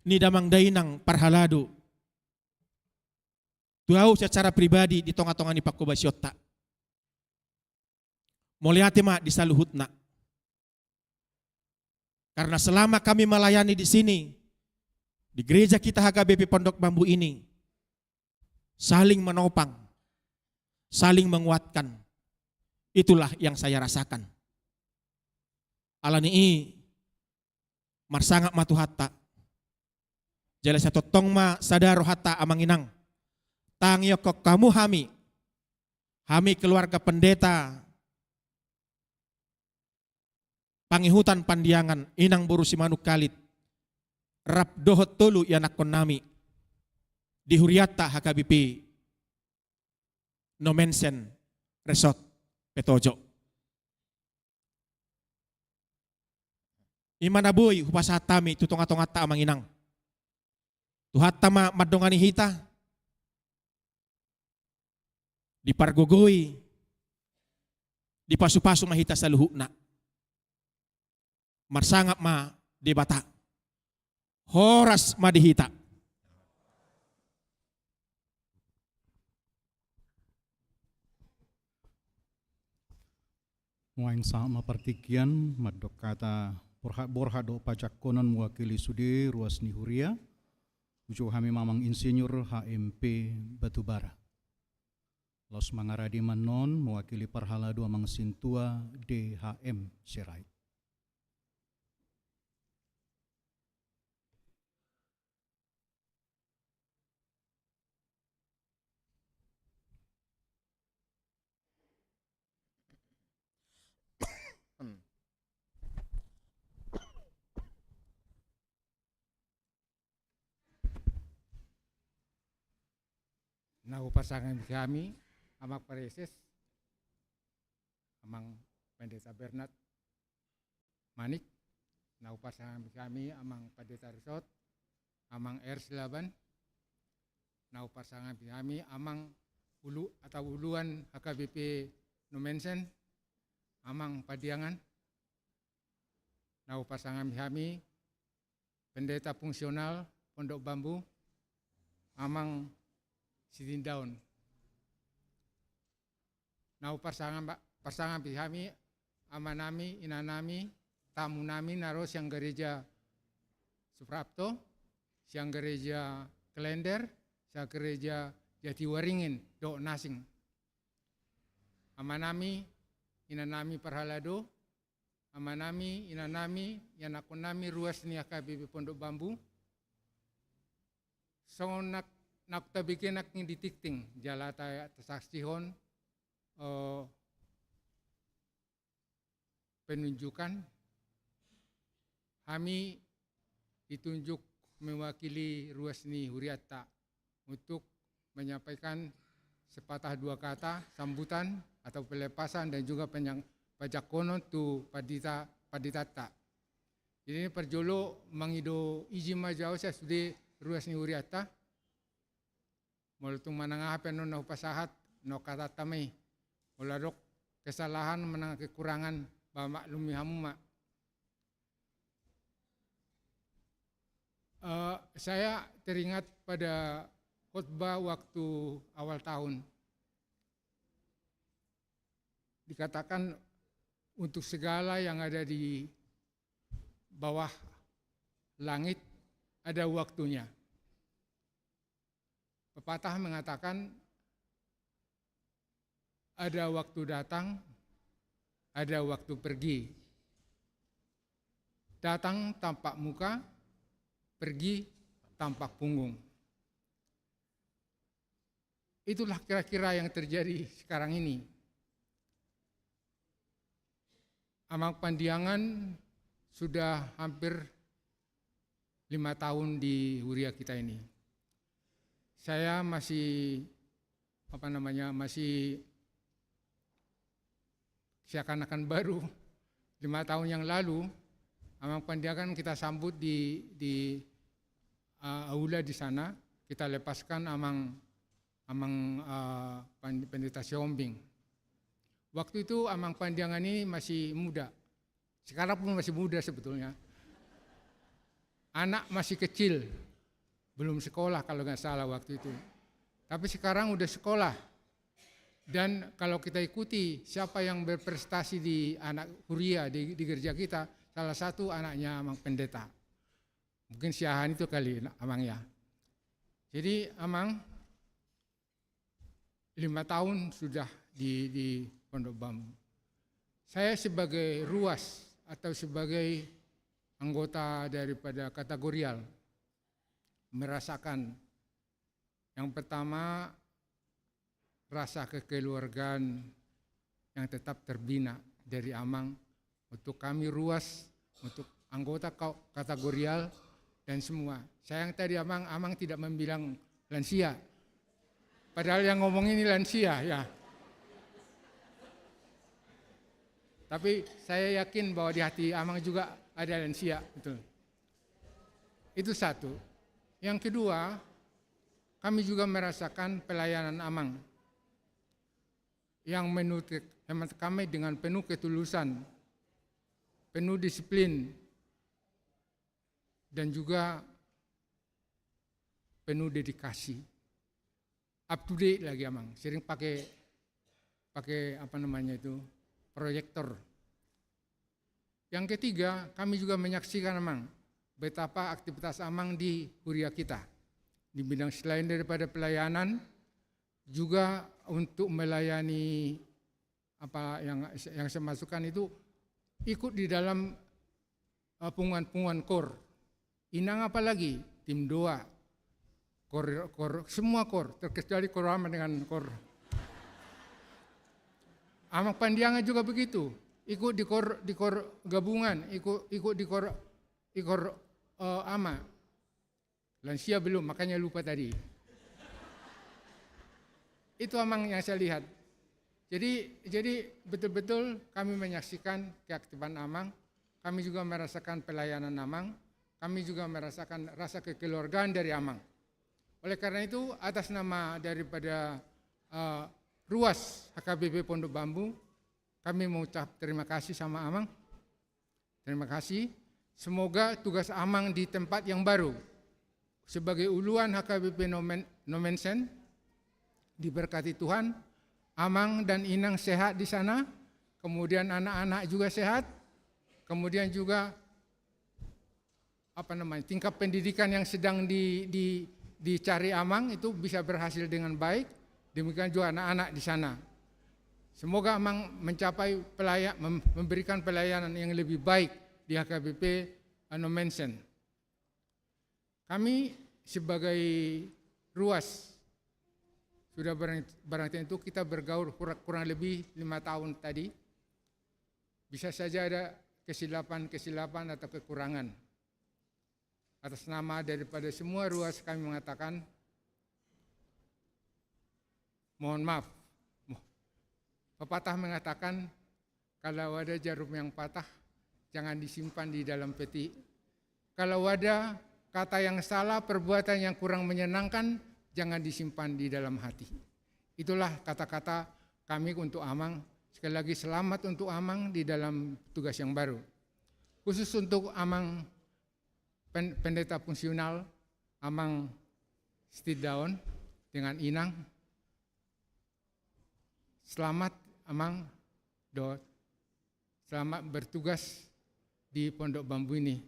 ni damang dainang parhalado. Tuaw secara pribadi di tonga-tonga ni Pakkobasyota. Moliate ma di saluhut na. Karena selama kami melayani di sini, di gereja kita HKBP Pondok Bambu ini, saling menopang, saling menguatkan. Itulah yang saya rasakan. Alani marsangak matuhatta. Jala satu tongma sadaro hatta amanginang. Tangyo kok kamu hami keluarga pendeta Pangihutan Pandiangan inang buru si manuk kalit rap dohot tolu yanakon nami di huriata HKBP no mensen resort Petojo. Imana boy hupasatami tutonga-tonga ta amanginang. Tuhatama madongani hita di pargogoy di pasu-pasu mahita sa luhukna. Marsangap ma di bata. Horas ma dihita. Muaing sama partikian madok kata borhado pajak konan mewakili sudi ruas nihuria. Ujo kami mamang insinyur HMP Batubara. Los mangaradi manon mewakili parhalado amang sintua DHM Serai. Nah, pasangan kami, amak Pareses, amang Pendeta Bernard Manik, nah pasangan kami, amang Pendeta Resort, amang R11, nah pasangan kami, amang ulu atau uluan HKBP Numensen, amang Padiangan, nah pasangan kami, Pendeta Fungsional Pondok Bambu, amang Sidindaun. Nah pasangan kami, amanami, inanami, tamu nami naros yang gereja Suprapto, yang gereja Klender, sa gereja Jatiwaringin do nasing. Amanami, inanami parhalado, amanami, inanami, yanakunami ruas ni AKBP Pondok Bambu. So naktabikin nak ng ditikting, jala tayo tasaksihon, penunjukan. Kami ditunjuk mewakili ruas ni Huriata untuk menyampaikan sepatah dua kata sambutan atau pelepasan dan juga pajak kono tu paditata. Jadi perjolo mangido izin majau saya sudah ruas ni Huriata. Mulutung manangahapen no pasahat no kata tamay. Uladok kesalahan menang kekurangan bamaklumi hamuma. Saya teringat pada khotbah waktu awal tahun. Dikatakan untuk segala yang ada di bawah langit ada waktunya. Pepatah mengatakan ada waktu datang, ada waktu pergi. Datang tampak muka, pergi tampak punggung. Itulah kira-kira yang terjadi sekarang ini. Amang Pandiangan sudah hampir 5 tahun di Huria kita ini. Saya masih masih seakan-akan baru. 5 tahun yang lalu, Amang Pandiangan kita sambut di aula di sana. Kita lepaskan Amang Pendeta Siombing. Waktu itu Amang Pandiangan ini masih muda. Sekarang pun masih muda sebetulnya. Anak masih kecil, belum sekolah kalau nggak salah waktu itu. Tapi sekarang udah sekolah. Dan kalau kita ikuti siapa yang berprestasi di anak Huria di gereja kita, salah satu anaknya Amang Pendeta. Mungkin Siahan itu kali Amang ya. Jadi Amang 5 tahun sudah di Pondok Bambu. Saya sebagai ruas atau sebagai anggota daripada kategorial merasakan yang pertama rasa kekeluargaan yang tetap terbina dari Amang untuk kami ruas, untuk anggota kategorial dan semua. Sayang tadi Amang tidak membilang lansia. Padahal yang ngomong ini lansia ya. Tapi saya yakin bahwa di hati Amang juga ada lansia, betul. Itu satu. Yang kedua, kami juga merasakan pelayanan Amang yang menurut hemat kami dengan penuh ketulusan, penuh disiplin, dan juga penuh dedikasi. Up to date lagi Amang, sering pakai proyektor. Yang ketiga, kami juga menyaksikan Amang betapa aktivitas Amang di Huria kita. Di bidang selain daripada pelayanan, juga untuk melayani apa yang saya masukkan itu ikut di dalam punguan-punguan kor. Inang apa lagi? Tim doa, kor, semua kor, terkecuali kor Amang dengan kor. Amang Pandiangan juga begitu. Ikut di kor gabungan, ikut di kor ama. Lansia belum, makanya lupa tadi. Itu Amang yang saya lihat. Jadi betul-betul kami menyaksikan keaktifan Amang, kami juga merasakan pelayanan Amang, kami juga merasakan rasa kekeluargaan dari Amang. Oleh karena itu, atas nama daripada ruas HKBP Pondok Bambu, kami mengucap terima kasih sama Amang. Terima kasih. Semoga tugas Amang di tempat yang baru sebagai uluan HKBP Nomensen diberkati Tuhan. Amang dan Inang sehat di sana, kemudian anak-anak juga sehat, kemudian juga tingkat pendidikan yang sedang dicari Amang itu bisa berhasil dengan baik, demikian juga anak-anak di sana. Semoga Amang mencapai memberikan pelayanan yang lebih baik di HKBP Nomensen. Kami sebagai ruas sudah barang tentu kita bergaul kurang lebih 5 tahun tadi. Bisa saja ada kesilapan atau kekurangan. Atas nama daripada semua ruas kami mengatakan mohon maaf. Pepatah mengatakan kalau ada jarum yang patah jangan disimpan di dalam peti. Kalau ada kata yang salah, perbuatan yang kurang menyenangkan jangan disimpan di dalam hati. Itulah kata-kata kami untuk Amang. Sekali lagi selamat untuk Amang di dalam tugas yang baru. Khusus untuk Amang pendeta fungsional, Amang Stidaon dengan Inang. Selamat Amang Dot. Selamat bertugas di Pondok Bambu ini.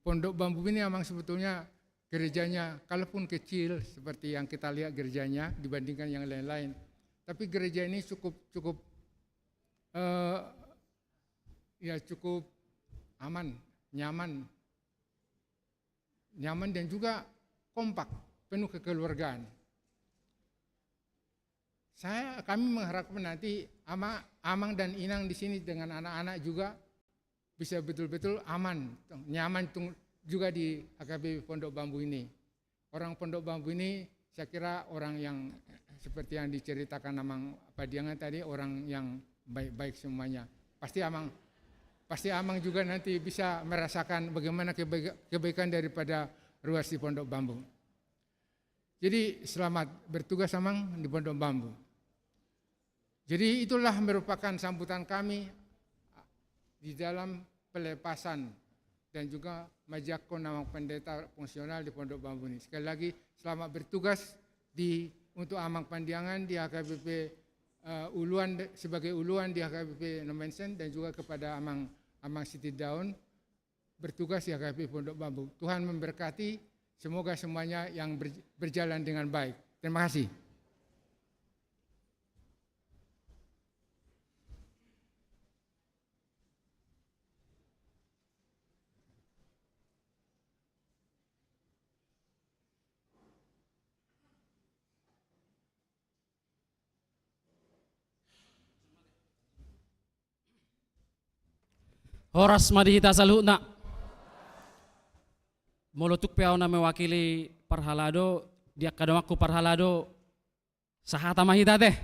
Pondok Bambu ini Amang sebetulnya gerejanya, kalaupun kecil seperti yang kita lihat gerejanya dibandingkan yang lain-lain, tapi gereja ini cukup aman, nyaman dan juga kompak, penuh kekeluargaan. Kami mengharapkan nanti Amang dan Inang di sini dengan anak-anak juga bisa betul-betul aman, nyaman juga di HKBP Pondok Bambu ini. Orang Pondok Bambu ini saya kira orang yang seperti yang diceritakan Amang Padiangan tadi, orang yang baik-baik semuanya. Pasti Amang juga nanti bisa merasakan bagaimana kebaikan daripada ruas di Pondok Bambu. Jadi selamat bertugas Amang di Pondok Bambu. Jadi itulah merupakan sambutan kami di dalam pelepasan dan juga majakon nama pendeta fungsional di Pondok Bambu ini. Sekali lagi selamat bertugas untuk Amang Pandiangan di HKBP Uluan sebagai uluan di HKBP Nomensen dan juga kepada Amang Siti Daun bertugas di HKBP Pondok Bambu. Tuhan memberkati, semoga semuanya yang berjalan dengan baik. Terima kasih. Horas madihita saluna. Molotuk piao na mewakili parhalado, dia kadamaku parhalado sahata mahita teh.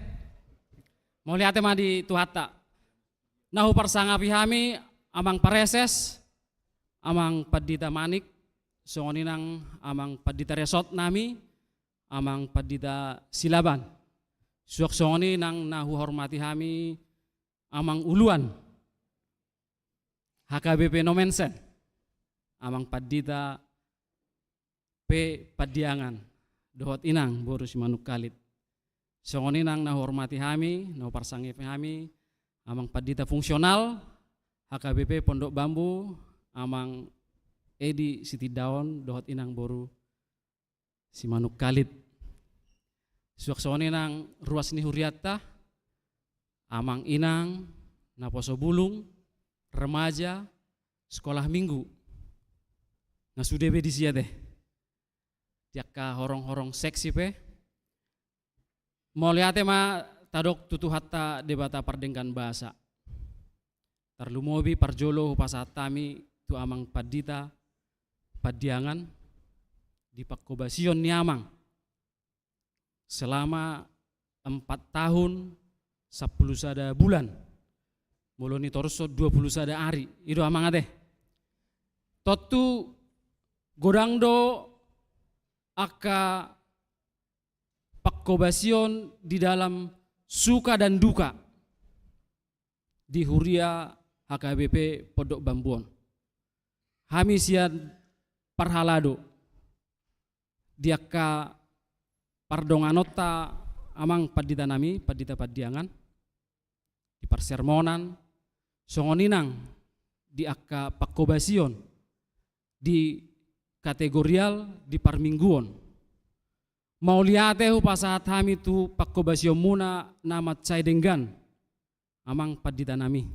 Moliate madi tuhata. Nahu parsanga pihami amang pareses, amang padita manik, songoninang amang padita resort nami, amang padita silaban. Suak songoni nang nahu hormati hami amang uluan. HKBP Nomensen, amang padita P Padiangan, dohot inang boru si manuk kalit. Songoninang na hormati hami, na parsangi hami, amang padita fungsional, HKBP Pondok Bambu, amang Edi Siti Daon, dohot inang boru si manuk kalit. Suak songoninang ruas ni huriata, amang inang, na poso bulung, remaja, sekolah minggu, ngasudebe di sia teh, tiaka horong-horong seksi pe, mau lihat ma tadok tutu hatta debata pardengkan bahasa, tarlumobi parjolo pasatami tu amang padita, Padiangan, di Pakkobasion ni amang, selama 4 tahun 10 sada bulan. Muloni torso 20 sada hari, itu amang ate. Totu godangdo aka Pakkobasion di dalam suka dan duka di Huria HKBP Pondok Bambuon. Hami sian parhalado diaka pardonganota amang padita nami, padita Padiangan, di parsermonan, songoninang di akka Pakkobasion, di kategorial di parmingguon, mau liate hu pasahat hami tu pakobasio muna namat cai denggan amang padita nami.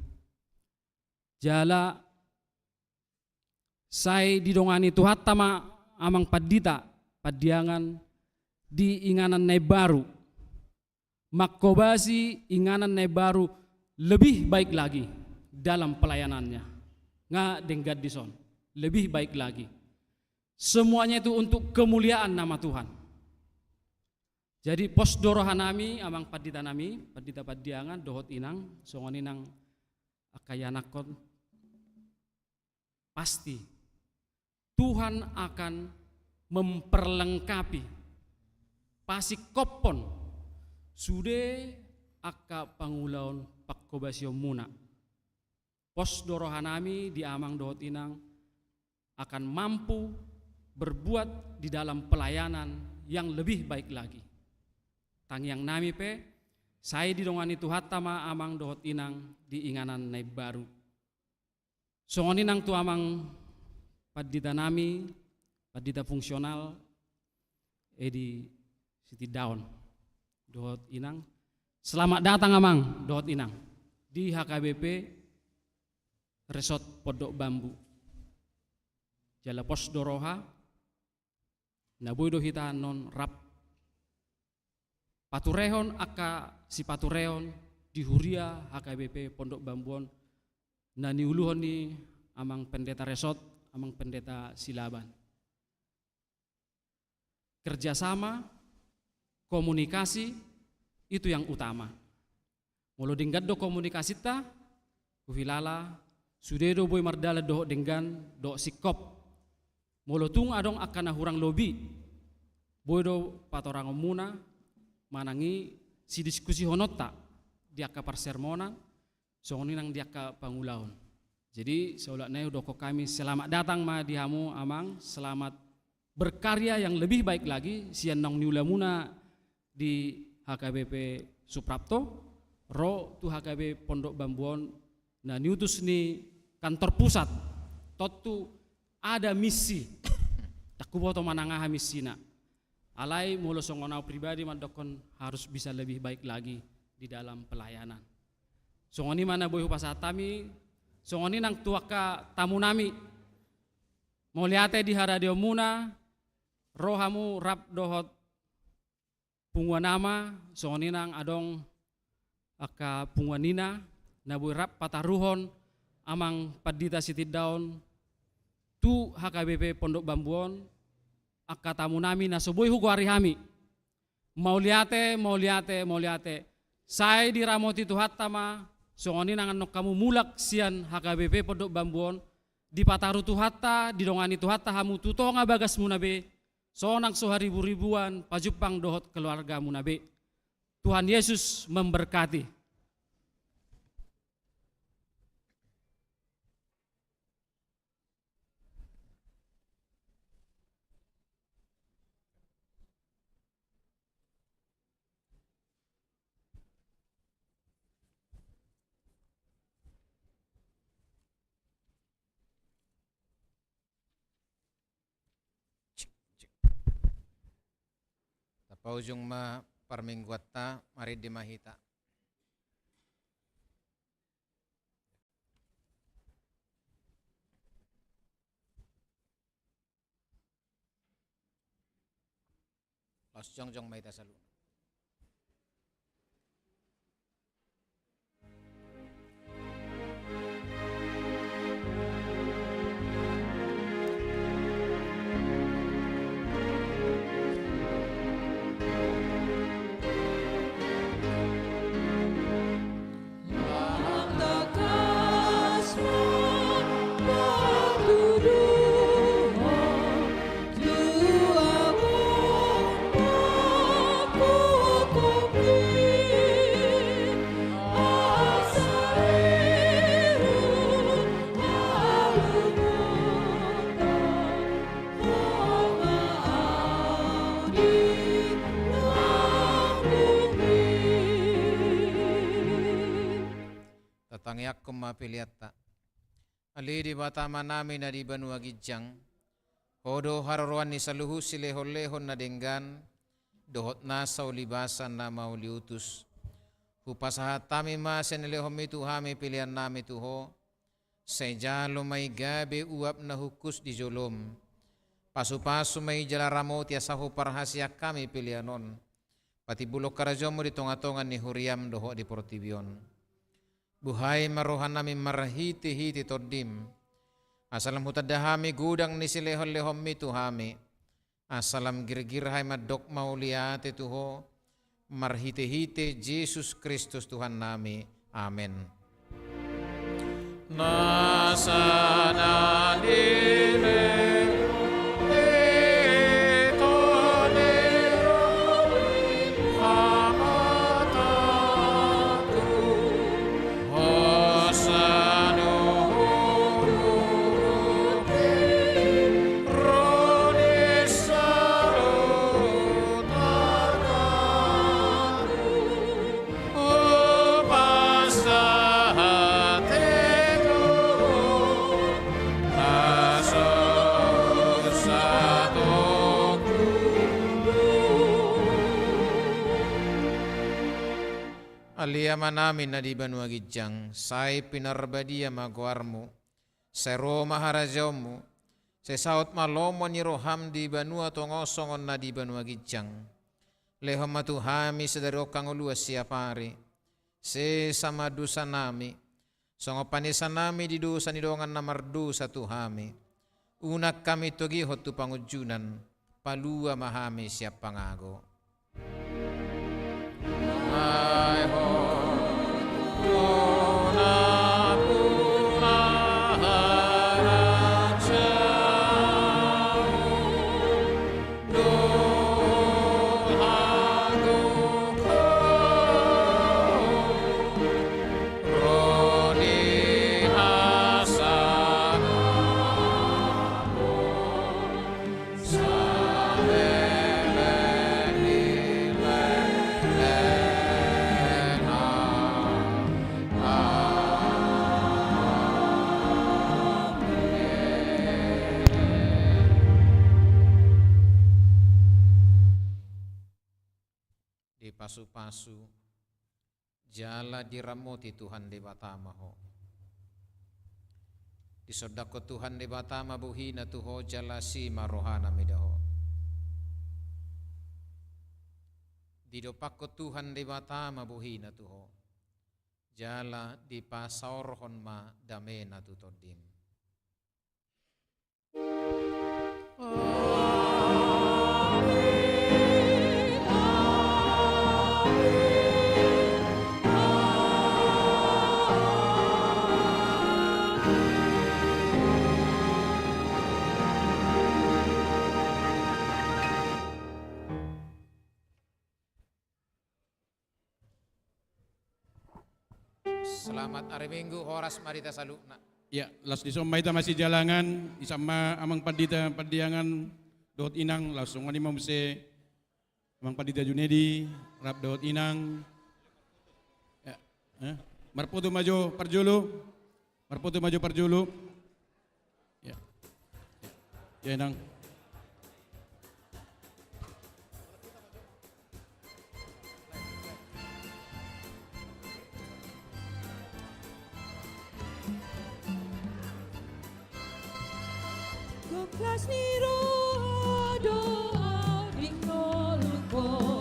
Jala sai didongani tu hatama amang padita padiangan di inganan nai baru. Makobasi inganan nai baru lebih baik lagi dalam pelayanannya. Nga denggad dison lebih baik lagi. Semuanya itu untuk kemuliaan nama Tuhan. Jadi pos dorohanami amang padita nami, padita padiangan dohot inang, songon inang akayanakon. Pasti Tuhan akan memperlengkapi pasikopon sude aka pangulaon pakobasio muna. Pos dorohanami di amang dohot inang akan mampu berbuat di dalam pelayanan yang lebih baik lagi. Tangiang nami pe, saya didongani Tuhan tama amang dohot inang di inganan nai baru. Songon inang tu amang padita nami, padita fungsional, di City Down, dohot inang. Selamat datang amang dohot inang di HKBP Resort Pondok Bambu. Jala pos doroha, naboy do hita non rap paturehon aka si paturehon di Huria HKBP Pondok Bambuon na niuluhon ni amang pendeta resort, amang pendeta Silaban. Kerjasama, komunikasi itu yang utama. Molo dinggat do komunikasi ta, kuhilala sudedo boy mardala do denggan do sikop. Molo tung adong akan hurang lobi. Bodo patorang muna manangi si diskusi honota dia ka parsermona songoni nang dia ka pangulaon. Jadi saulat nai doko kami selamat datang ma dihamu amang, selamat berkarya yang lebih baik lagi sian nong niula muna di HKBP Suprapto ro tu HKB Pondok Bambuon na niutus ni kantor pusat totu ada misi takuboto manangaha misina alai mulo songonau pribadi mandokon harus bisa lebih baik lagi di dalam pelayanan. Songoni mana boy pasatami songoni nang tuaka tamu nami mau liate di haradio muna rohamu rap dohot pungwa nama songoni nang adong aka pungwa nina naboy rap pataruhon amang padita City Down tu HKBP Pondok Bambuon aka tamu nami na subuh hugo hari hami mau liate saya diramoti tu hattama songoni nangan nok kamu mulak sian HKBP Pondok Bambuon di pataru tu hatta di dongani tu hatta hamu tu tonga bagas munabe sonang soharibu-ribuan pajupang dohot keluarga munabe. Tuhan Yesus memberkati. Paujung ma parmingguatta mari di mahita. Los jong mahita salu. Tangyak kumapiliata. Ali di batama nami na di Banua Gijang. Hodo hararuan ni saluhu silehon-lehon na denggan. dohot nasa ulibasan na mauliutus. Hupasahat tami masen lehom itu hami pilihan nami tuho. Sejalo may gabi uap na hukus di jolom. Pasu-pasu may jalaramot ya sahu parhasya kami pilihanon. Pati bulok karajomo di tonga-tongan ni Huriam doho di Portibion. Buhay marohan nami marhiti-hiti todim. Asalam hutadahami gudang ni silehon-lehom itu hami. Asalam girgirhay madok mauliate tuho. Marhite-hite Jesus Kristus Tuhan nami. Amen. Nasana dire. Aliyama namin na di Banua Gijang, say pinarbadia magwarmo, sa Roma harajaw sa saot malomo ni Roham di Banua tongosongon na di Banua Gijang, lehom matuhami sa darokang uluas siya pari, se samadusa nami, songo panisan nami di dusa ni dongan na mardu sa tuhami, unak kami tugihot tu pangujunan, palua mahami siya pangago. Ay ho, tuna puna haraja, dohago ko, roni hasana mo, di pasu-pasu jala diramoti Tuhan di Batama ho. Di sodako Tuhan di Batama buhina tuho jala si marohana midaho. Di dopako Tuhan di Batama buhina tuho jala di pasaorhon ma damena tutodim. Selamat hari Minggu, Horas Marita Salukna. Ya, las disomay ta masih jalangan, isama amang padita padiangan dohot inang, langsung ani mamse amang padita Junedi, rap dohot inang. Ya, marputu maju parjulu. Ya, ya inang. Kelas ni roh doa bingkol ko